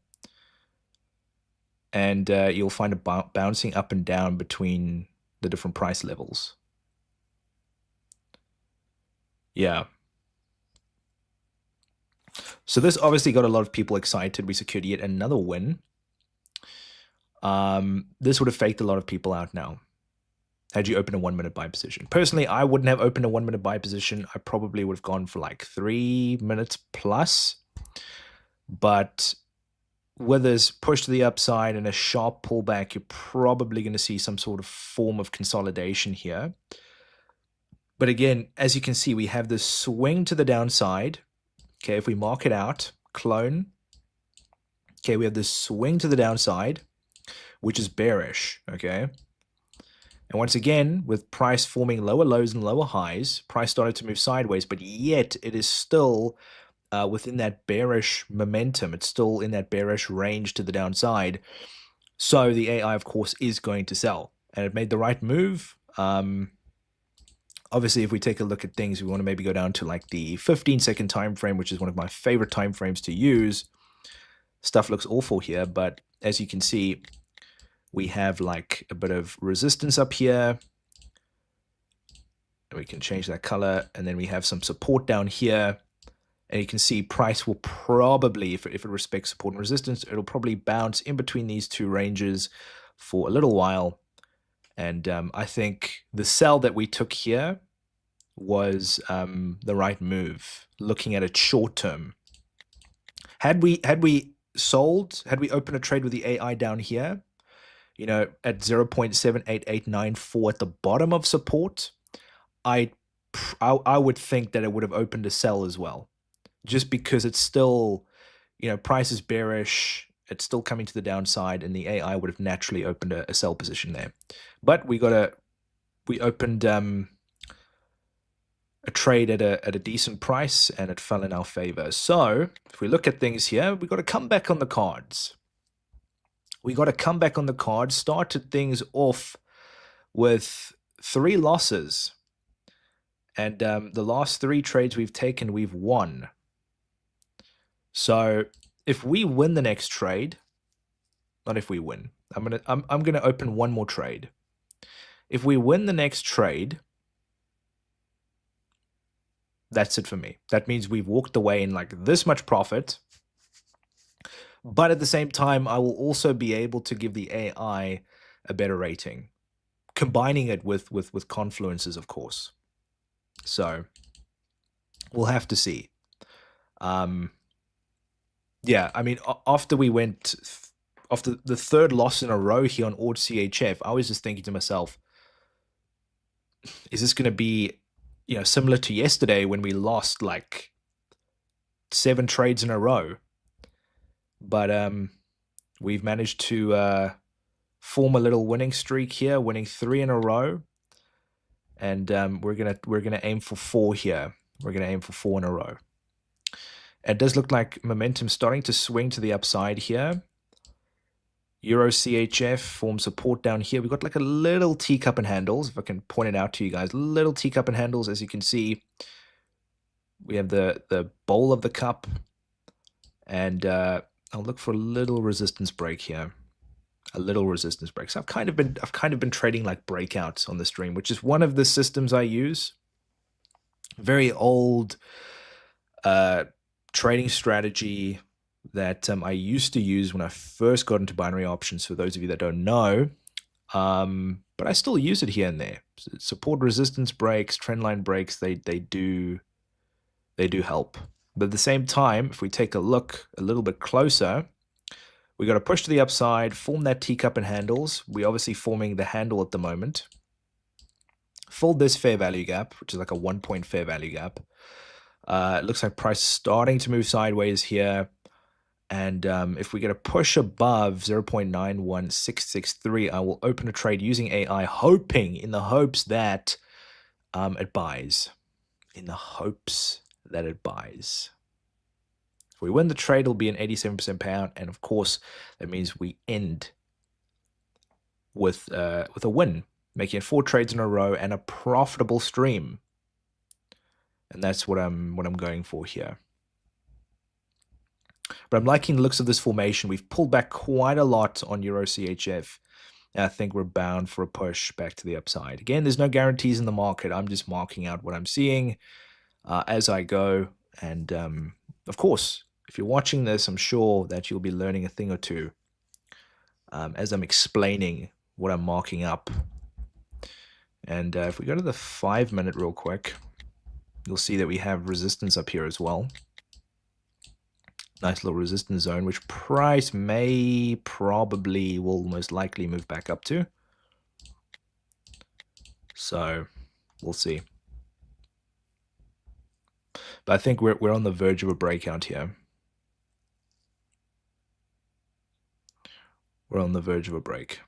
And you'll find it bouncing up and down between the different price levels. Yeah. So this obviously got a lot of people excited. We secured yet another win. This would have faked a lot of people out now had you opened a 1 minute buy position. Personally, I wouldn't have opened a 1 minute buy position. I probably would have gone for like 3 minutes plus. But with this push to the upside and a sharp pullback, you're probably going to see some sort of form of consolidation here. But again, as you can see, we have this swing to the downside. Okay, if we mark it out, clone. Okay, we have this swing to the downside, which is bearish, okay? And once again, with price forming lower lows and lower highs, price started to move sideways, but yet it is still within that bearish momentum. It's still in that bearish range to the downside. So the AI, of course, is going to sell. And it made the right move. Obviously, if we take a look at things, we want to maybe go down to like the 15-second time frame, which is one of my favorite time frames to use. Stuff looks awful here, but as you can see, we have like a bit of resistance up here. We can change that color, and then we have some support down here. And you can see price will probably, if it respects support and resistance, it'll probably bounce in between these two ranges for a little while. And I think the sell that we took here was the right move, looking at it short term. Had we opened a trade with the AI down here, at 0.78894 at the bottom of support, I would think that it would have opened a sell as well, just because it's still, price is bearish, it's still coming to the downside, and the AI would have naturally opened a sell position there. But we opened a a trade at a decent price, and it fell in our favor. So if we look at things here, we got to come back on the cards. We got to come back on the cards. Started things off with 3 losses, and the last 3 trades we've taken, we've won. So if we win the next trade, not if we win, I'm gonna open one more trade. If we win the next trade, that's it for me. That means we've walked away in like this much profit. But at the same time, I will also be able to give the AI a better rating, combining it with Confluences, of course. So we'll have to see. Yeah, I mean, after we went, after the 3rd loss in a row here on Ord CHF, I was just thinking to myself, is this going to be, you know, similar to yesterday when we lost like 7 trades in a row? But we've managed to form a little winning streak here, winning 3 in a row, and we're gonna aim for 4 here. We're gonna aim for 4 in a row. It does look like momentum starting to swing to the upside here. Euro CHF forms support down here. We've got like a little teacup and handles, if I can point it out to you guys. Little teacup and handles, as you can see. We have the bowl of the cup, and I'll look for a little resistance break here. A little resistance break. So I've kind of been trading like breakouts on the stream, which is one of the systems I use. Very old trading strategy that I used to use when I first got into binary options, for those of you that don't know. But I still use it here and there. Support resistance breaks, trendline breaks, they do help. But at the same time, if we take a look a little bit closer, we got to push to the upside, form that teacup and handles. We're obviously forming the handle at the moment. Fill this fair value gap, which is like a 1-point fair value gap. It looks like price is starting to move sideways here. And if we get a push above 0.91663, I will open a trade using AI, in the hopes that it buys. In the hopes that it buys. If we win the trade, it'll be an 87% payout, and of course, that means we end with a win, making it 4 trades in a row and a profitable stream. And that's what I'm going for here. But I'm liking the looks of this formation. We've pulled back quite a lot on Euro CHF. And I think we're bound for a push back to the upside. Again, there's no guarantees in the market. I'm just marking out what I'm seeing as I go. And of course, if you're watching this, I'm sure that you'll be learning a thing or two as I'm explaining what I'm marking up. And if we go to the 5-minute real quick, you'll see that we have resistance up here as well. Nice little resistance zone, which price probably will most likely move back up to. So we'll see. But I think we're on the verge of a breakout here. We're on the verge of a break.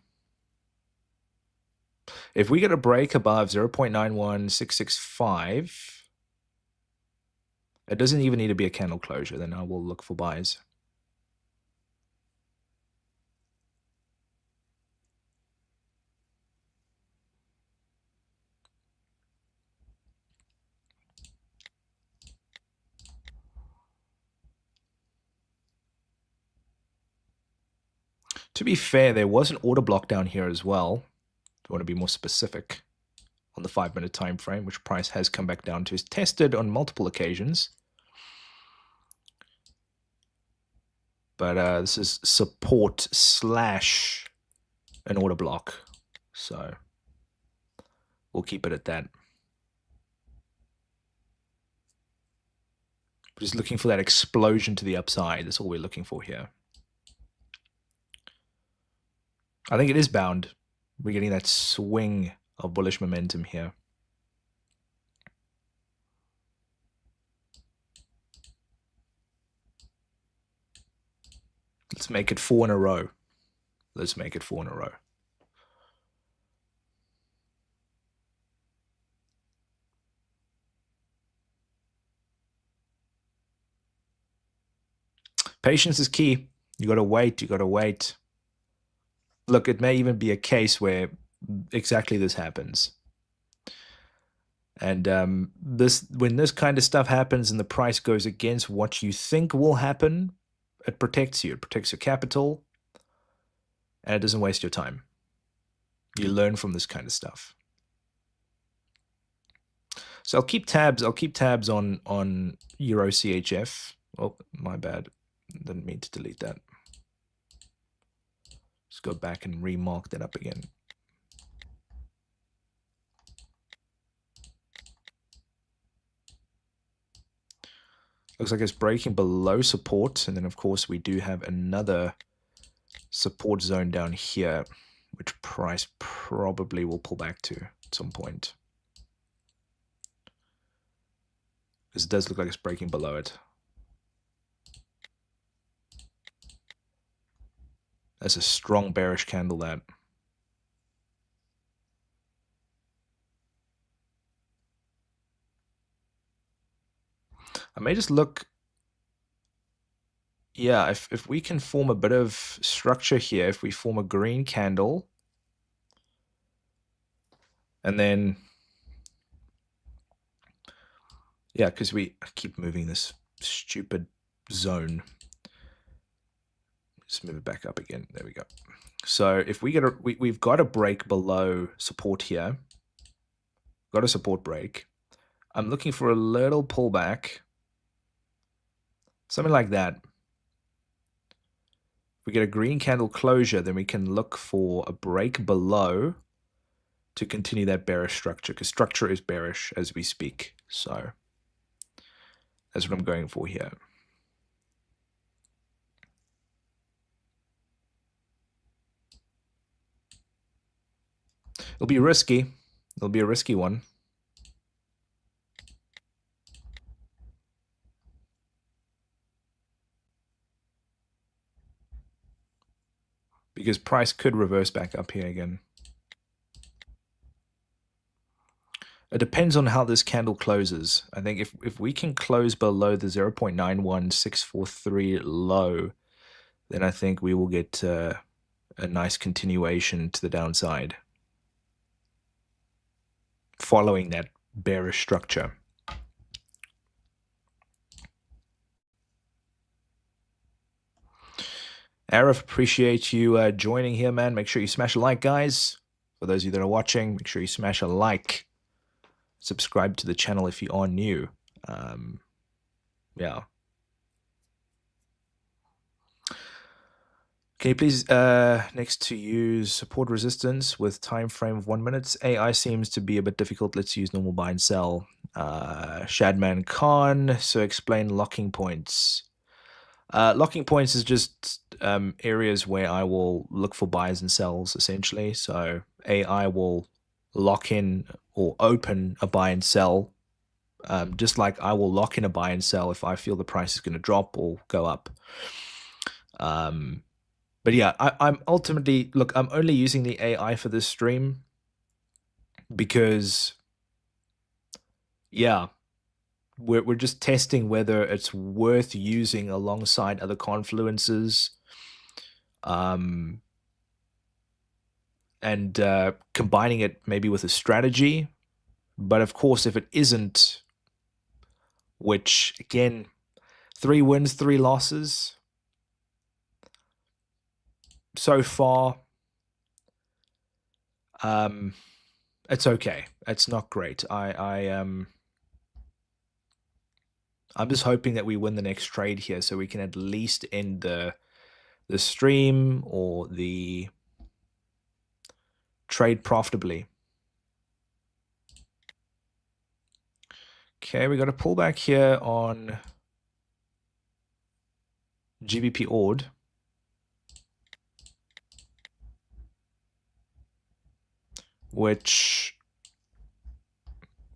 If we get a break above 0.91665, it doesn't even need to be a candle closure. Then I will look for buys. To be fair, there was an order block down here as well. If you want to be more specific on the 5-minute time frame, which price has come back down to, is tested on multiple occasions. But this is support / an order block. So we'll keep it at that. We're just looking for that explosion to the upside. That's all we're looking for here. I think it is bound. We're getting that swing of bullish momentum here. Let's make it 4 in a row. Let's make it 4 in a row. Patience is key. You got to wait. You got to wait. Look, it may even be a case where exactly this happens. And when this kind of stuff happens and the price goes against what you think will happen, it protects you. It protects your capital, and it doesn't waste your time. You learn from this kind of stuff. So I'll keep tabs. I'll keep tabs on Euro CHF. Oh, my bad. Didn't mean to delete that. Let's go back and remark that up again. Looks like it's breaking below support. And then, of course, we do have another support zone down here, which price probably will pull back to at some point. Because it does look like it's breaking below it. That's a strong bearish candle, that. I may just look. Yeah, if we can form a bit of structure here, if we form a green candle, and then, yeah, because I keep moving this stupid zone. Just move it back up again. There we go. So if we get we've got a break below support here. Got a support break. I'm looking for a little pullback. Something like that. If we get a green candle closure, then we can look for a break below to continue that bearish structure, because structure is bearish as we speak. So that's what I'm going for here. It'll be risky. It'll be a risky one. Because price could reverse back up here again. It depends on how this candle closes. I think if we can close below the 0.91643 low, then I think we will get a nice continuation to the downside following that bearish structure. Arif, appreciate you joining here, man. Make sure you smash a like, guys. For those of you that are watching, make sure you smash a like. Subscribe to the channel if you are new. Yeah. Can you please, next to use support resistance with time frame of 1 minute? AI seems to be a bit difficult. Let's use normal buy and sell. Shadman Khan, so explain locking points. Locking points is just areas where I will look for buys and sells, essentially. So AI will lock in or open a buy and sell, just like I will lock in a buy and sell if I feel the price is going to drop or go up. But yeah, I'm ultimately, look, I'm only using the AI for this stream because, yeah, we're just testing whether it's worth using alongside other confluences, and combining it maybe with a strategy. But of course, if it isn't, which again, 3 wins, 3 losses so far, it's okay. It's not great. I'm just hoping that we win the next trade here, so we can at least end the stream or the trade profitably. Okay, we got a pullback here on GBP ORD. Which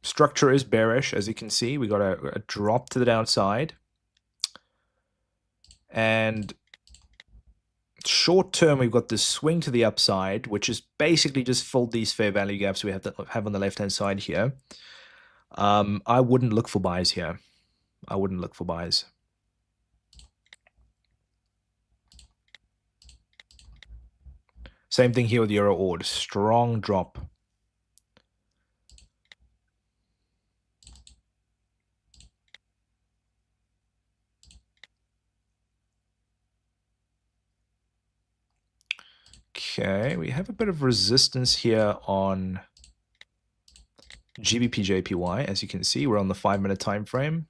structure is bearish, as you can see. We got a drop to the downside. And short term, we've got this swing to the upside, which is basically just filled these fair value gaps we have on the left-hand side here. I wouldn't look for buys here. I wouldn't look for buys. Same thing here with Euro Ord. Strong drop. Okay, we have a bit of resistance here on GBP JPY. As you can see, we're on the 5-minute time frame.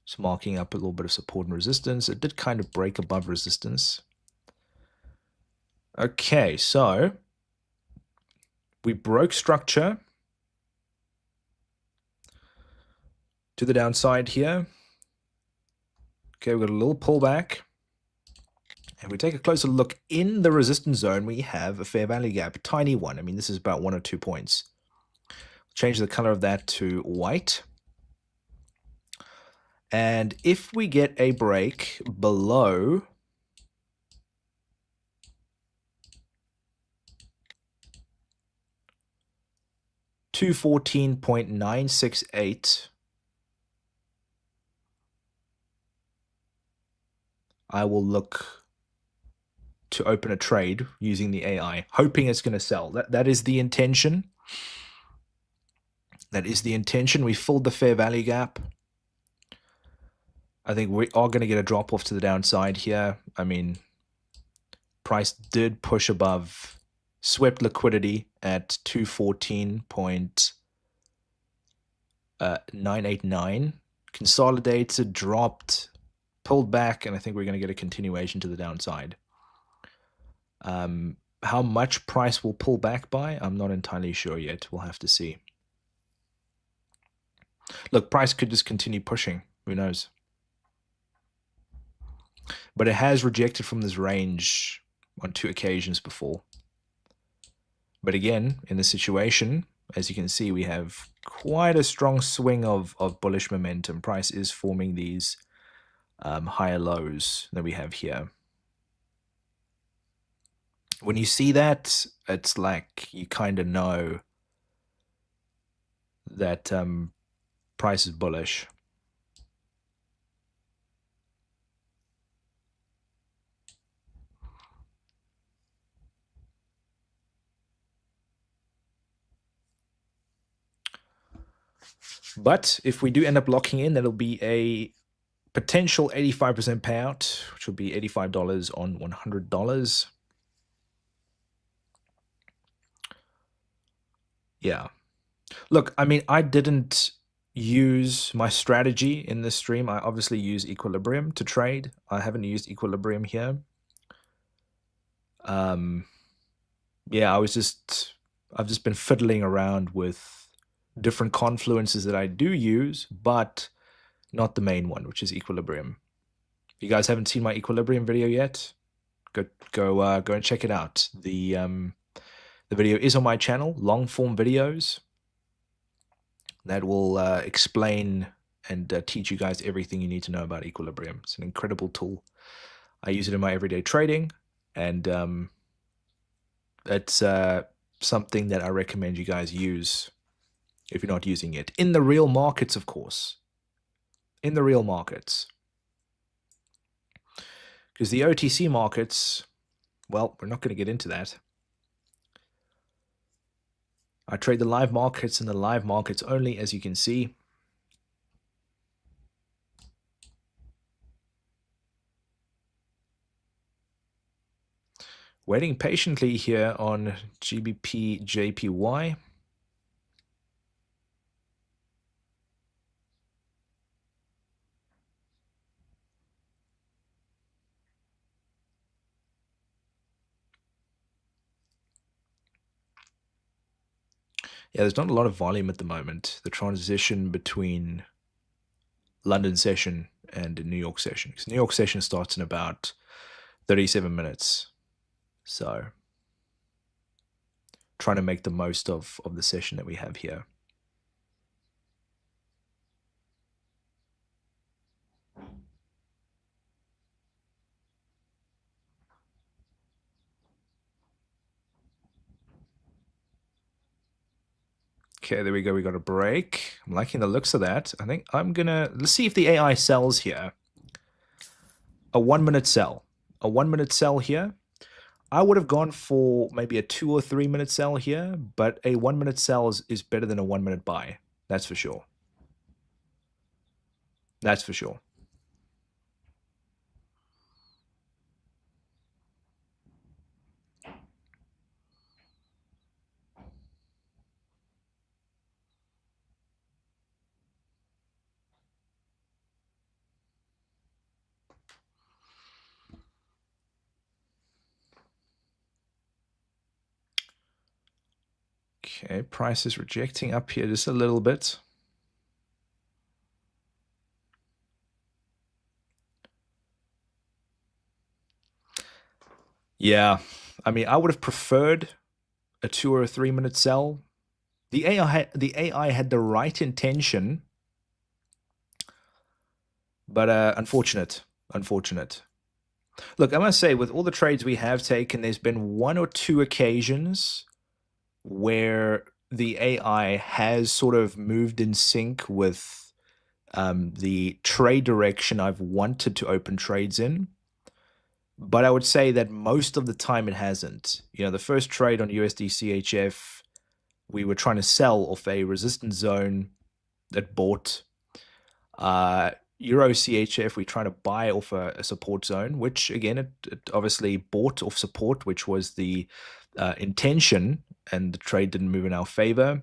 It's marking up a little bit of support and resistance. It did kind of break above resistance. Okay, so we broke structure to the downside here. Okay, we've got a little pullback. If we take a closer look in the resistance zone, we have a fair value gap, a tiny one. I mean, this is about 1 or 2 points. Change the color of that to white. And if we get a break below $214.968, I will look to open a trade using the AI, hoping it's going to sell. That is the intention. That is the intention. We filled the fair value gap. I think we are going to get a drop off to the downside here. I mean, price did push above, swept liquidity at 214.989, consolidated, dropped, pulled back, and I think we're going to get a continuation to the downside. How much price will pull back by, I'm not entirely sure yet. We'll have to see. Look, price could just continue pushing. Who knows? But it has rejected from this range on 2 occasions before. But again, in this situation, as you can see, we have quite a strong swing of bullish momentum. Price is forming these higher lows that we have here. When you see that, it's like you kind of know that price is bullish. But if we do end up locking in, that'll be a potential 85% payout, which will be $85 on $100. Yeah. Look, I mean, I didn't use my strategy in this stream. I obviously use equilibrium to trade. I haven't used equilibrium here. Yeah, I've just been fiddling around with different confluences that I do use, but not the main one, which is equilibrium. If you guys haven't seen my equilibrium video yet, go and check it out. The video is on my channel, long form videos that will explain and teach you guys everything you need to know about equilibrium. It's an incredible tool. I use it in my everyday trading, and it's something that I recommend you guys use if you're not using it. In the real markets, of course. In the real markets. Because the OTC markets, well, we're not going to get into that. I trade the live markets and the live markets only, as you can see. Waiting patiently here on GBP JPY. Yeah, there's not a lot of volume at the moment. The transition between London session and New York session. Because New York session starts in about 37 minutes. So, trying to make the most of the session that we have here. Okay, there we go. We got a break. I'm liking the looks of that. I think I'm gonna, let's see if the AI sells here. A 1-minute sell a 1 minute sell here. I would have gone for maybe a 2 or 3 minute sell here, but a 1 minute sell is better than a 1 minute buy. That's for sure. That's for sure. Okay, price is rejecting up here just a little bit. Yeah, I mean, I would have preferred a 2 or a 3 minute sell. The AI had the right intention, but unfortunate. Look, I must say, with all the trades we have taken, there's been 1 or 2 occasions where the AI has sort of moved in sync with the trade direction I've wanted to open trades in. But I would say that most of the time it hasn't. You know, the first trade on USD CHF, we were trying to sell off a resistance zone that bought. Euro CHF, we try to buy off a support zone, which again, it obviously bought off support, which was the intention, and the trade didn't move in our favor.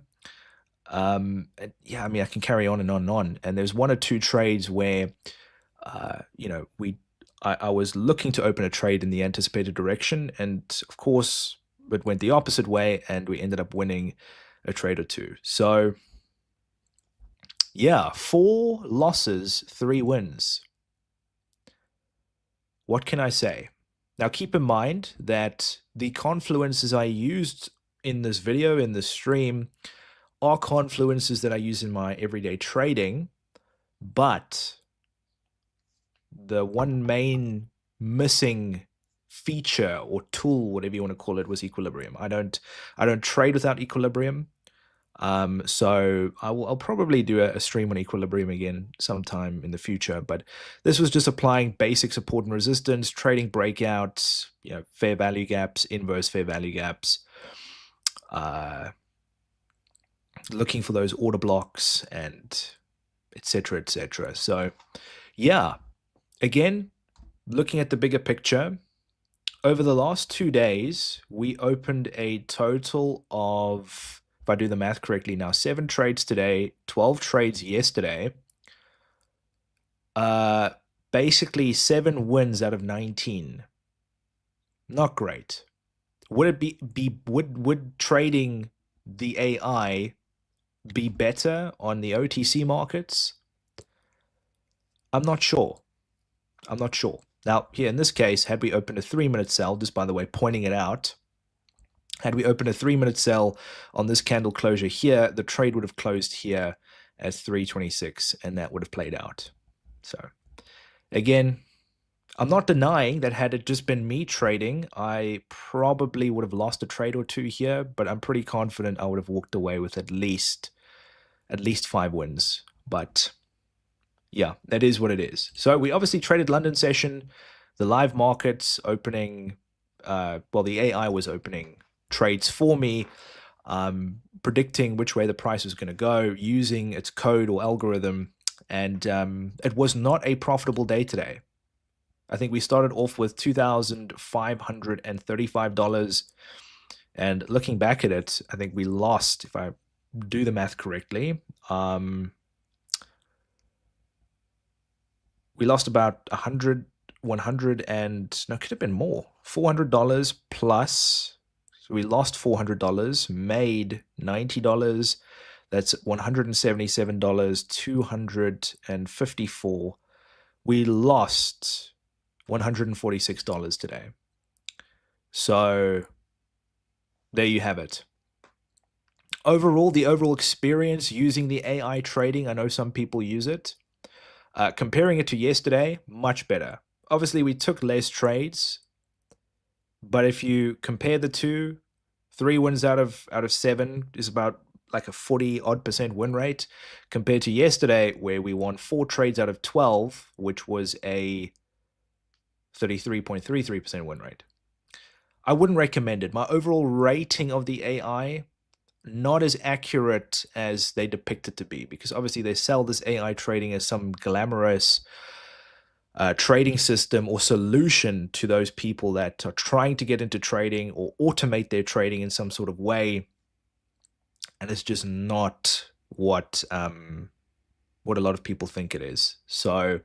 Yeah, I mean, I can carry on and on and on. And there's 1 or 2 trades where, you know, I was looking to open a trade in the anticipated direction, and of course, it went the opposite way, and we ended up winning a trade or 2. So, yeah, 4 losses, 3 wins. What can I say? Now, keep in mind that the confluences I used in this video, in this stream, are confluences that I use in my everyday trading, but the one main missing feature or tool, whatever you want to call it, was equilibrium. I don't trade without equilibrium. So I'll probably do a stream on equilibrium again sometime in the future, but this was just applying basic support and resistance, trading breakouts, you know, fair value gaps, inverse fair value gaps, looking for those order blocks, and etc., etc. So yeah, again, looking at the bigger picture, over the last 2 days, we opened a total of, if I do the math correctly now, 7 trades today, 12 trades yesterday. Basically 7 wins out of 19. Not great. Would it would trading the AI be better on the OTC markets? I'm not sure. Now, here in this case, had we opened a 3-minute sell, just by the way, pointing it out, had we opened a 3-minute sell on this candle closure here, the trade would have closed here at 326, and that would have played out. So, again, I'm not denying that had it just been me trading, I probably would have lost a trade or 2 here, but I'm pretty confident I would have walked away with at least 5 wins. But yeah, that is what it is. So we obviously traded London session, the live markets opening, well, the AI was opening trades for me, predicting which way the price was going to go using its code or algorithm. And it was not a profitable day today. I think we started off with $2,535. And looking back at it, I think we lost, if I do the math correctly, we lost about 100 and no, it could have been more, $400 plus. So we lost $400, made $90. That's $177, 254. We lost $146 today. So there you have it. Overall, the overall experience using the AI trading, I know some people use it. Comparing it to yesterday, much better. Obviously, we took less trades, but if you compare the two, 3 wins out of 7 is about like a 40-odd% win rate, compared to yesterday where we won 4 trades out of 12, which was a 33.33% win rate. I wouldn't recommend it. My overall rating of the AI, not as accurate as they depict it to be, because obviously they sell this AI trading as some glamorous trading system or solution to those people that are trying to get into trading or automate their trading in some sort of way. And it's just not what a lot of people think it is. So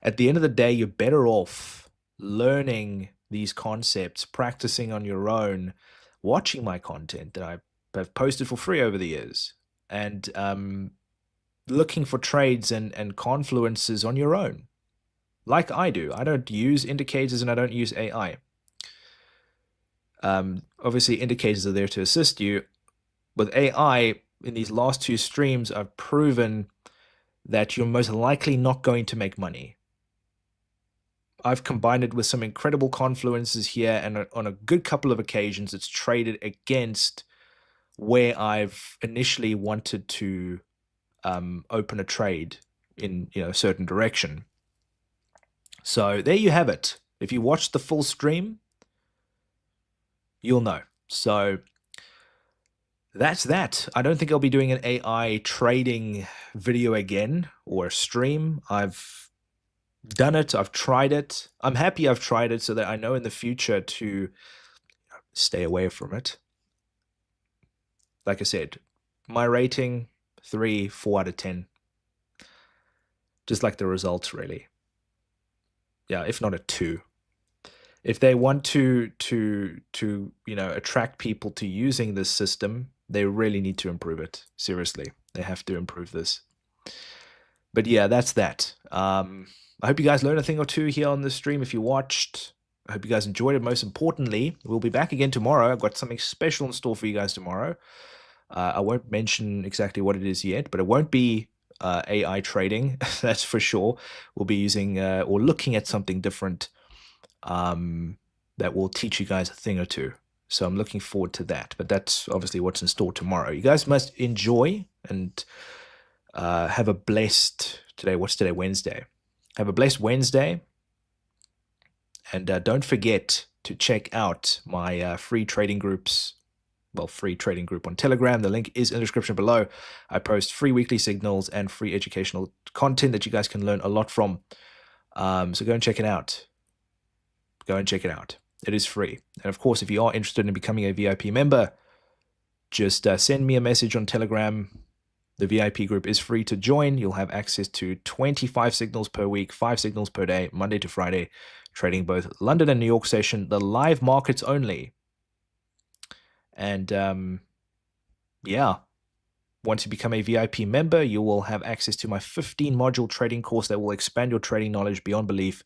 at the end of the day, you're better off learning these concepts, practicing on your own, watching my content that I have posted for free over the years, and looking for trades and confluences on your own, like I do. I don't use indicators and I don't use AI. Obviously, indicators are there to assist you. With AI, in these last two streams, I've proven that you're most likely not going to make money. I've combined it with some incredible confluences here, and on a good couple of occasions, it's traded against where I've initially wanted to open a trade in a certain direction. So there you have it. If you watch the full stream, you'll know. So that's that. I don't think I'll be doing an AI trading video again or a stream. I've done it. I've tried it. I'm happy I've tried it so that I know in the future to stay away from it. Like I said, my rating, 3, 4 out of 10. Just like the results, really. Yeah, if not a 2. If they want to attract people to using this system, they really need to improve it. Seriously, they have to improve this. But yeah, that's that. I hope you guys learned a thing or two here on this stream. If you watched, I hope you guys enjoyed it. Most importantly, we'll be back again tomorrow. I've got something special in store for you guys tomorrow. I won't mention exactly what it is yet, but it won't be AI trading, that's for sure. We'll be using or looking at something different that will teach you guys a thing or two. So I'm looking forward to that. But that's obviously what's in store tomorrow. You guys must enjoy and have a blessed today. What's today? Wednesday. Have a blessed Wednesday. And don't forget to check out my free trading groups. Well, free trading group on Telegram. The link is in the description below. I post free weekly signals and free educational content that you guys can learn a lot from. So go and check it out. Go and check it out. It is free. And of course, if you are interested in becoming a VIP member, just send me a message on Telegram. The VIP group is free to join. You'll have access to 25 signals per week, 5 signals per day, Monday to Friday, trading both London and New York session, the live markets only. And yeah, once you become a VIP member, you will have access to my 15-module trading course that will expand your trading knowledge beyond belief.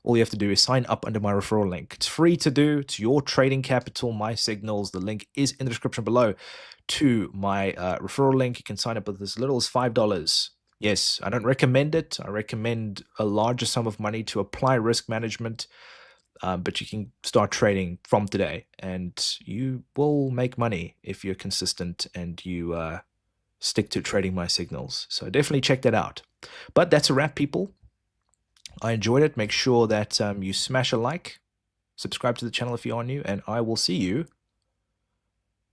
All you have to do is sign up under my referral link. It's free to do. It's your trading capital, my signals. The link is in the description below to my referral link. You can sign up with as little as $5. Yes, I don't recommend it. I recommend a larger sum of money to apply risk management. But you can start trading from today, and you will make money if you're consistent and you stick to trading my signals. So definitely check that out. But that's a wrap, people. I enjoyed it. Make sure that you smash a like, subscribe to the channel if you are new, and I will see you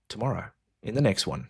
tomorrow in the next one.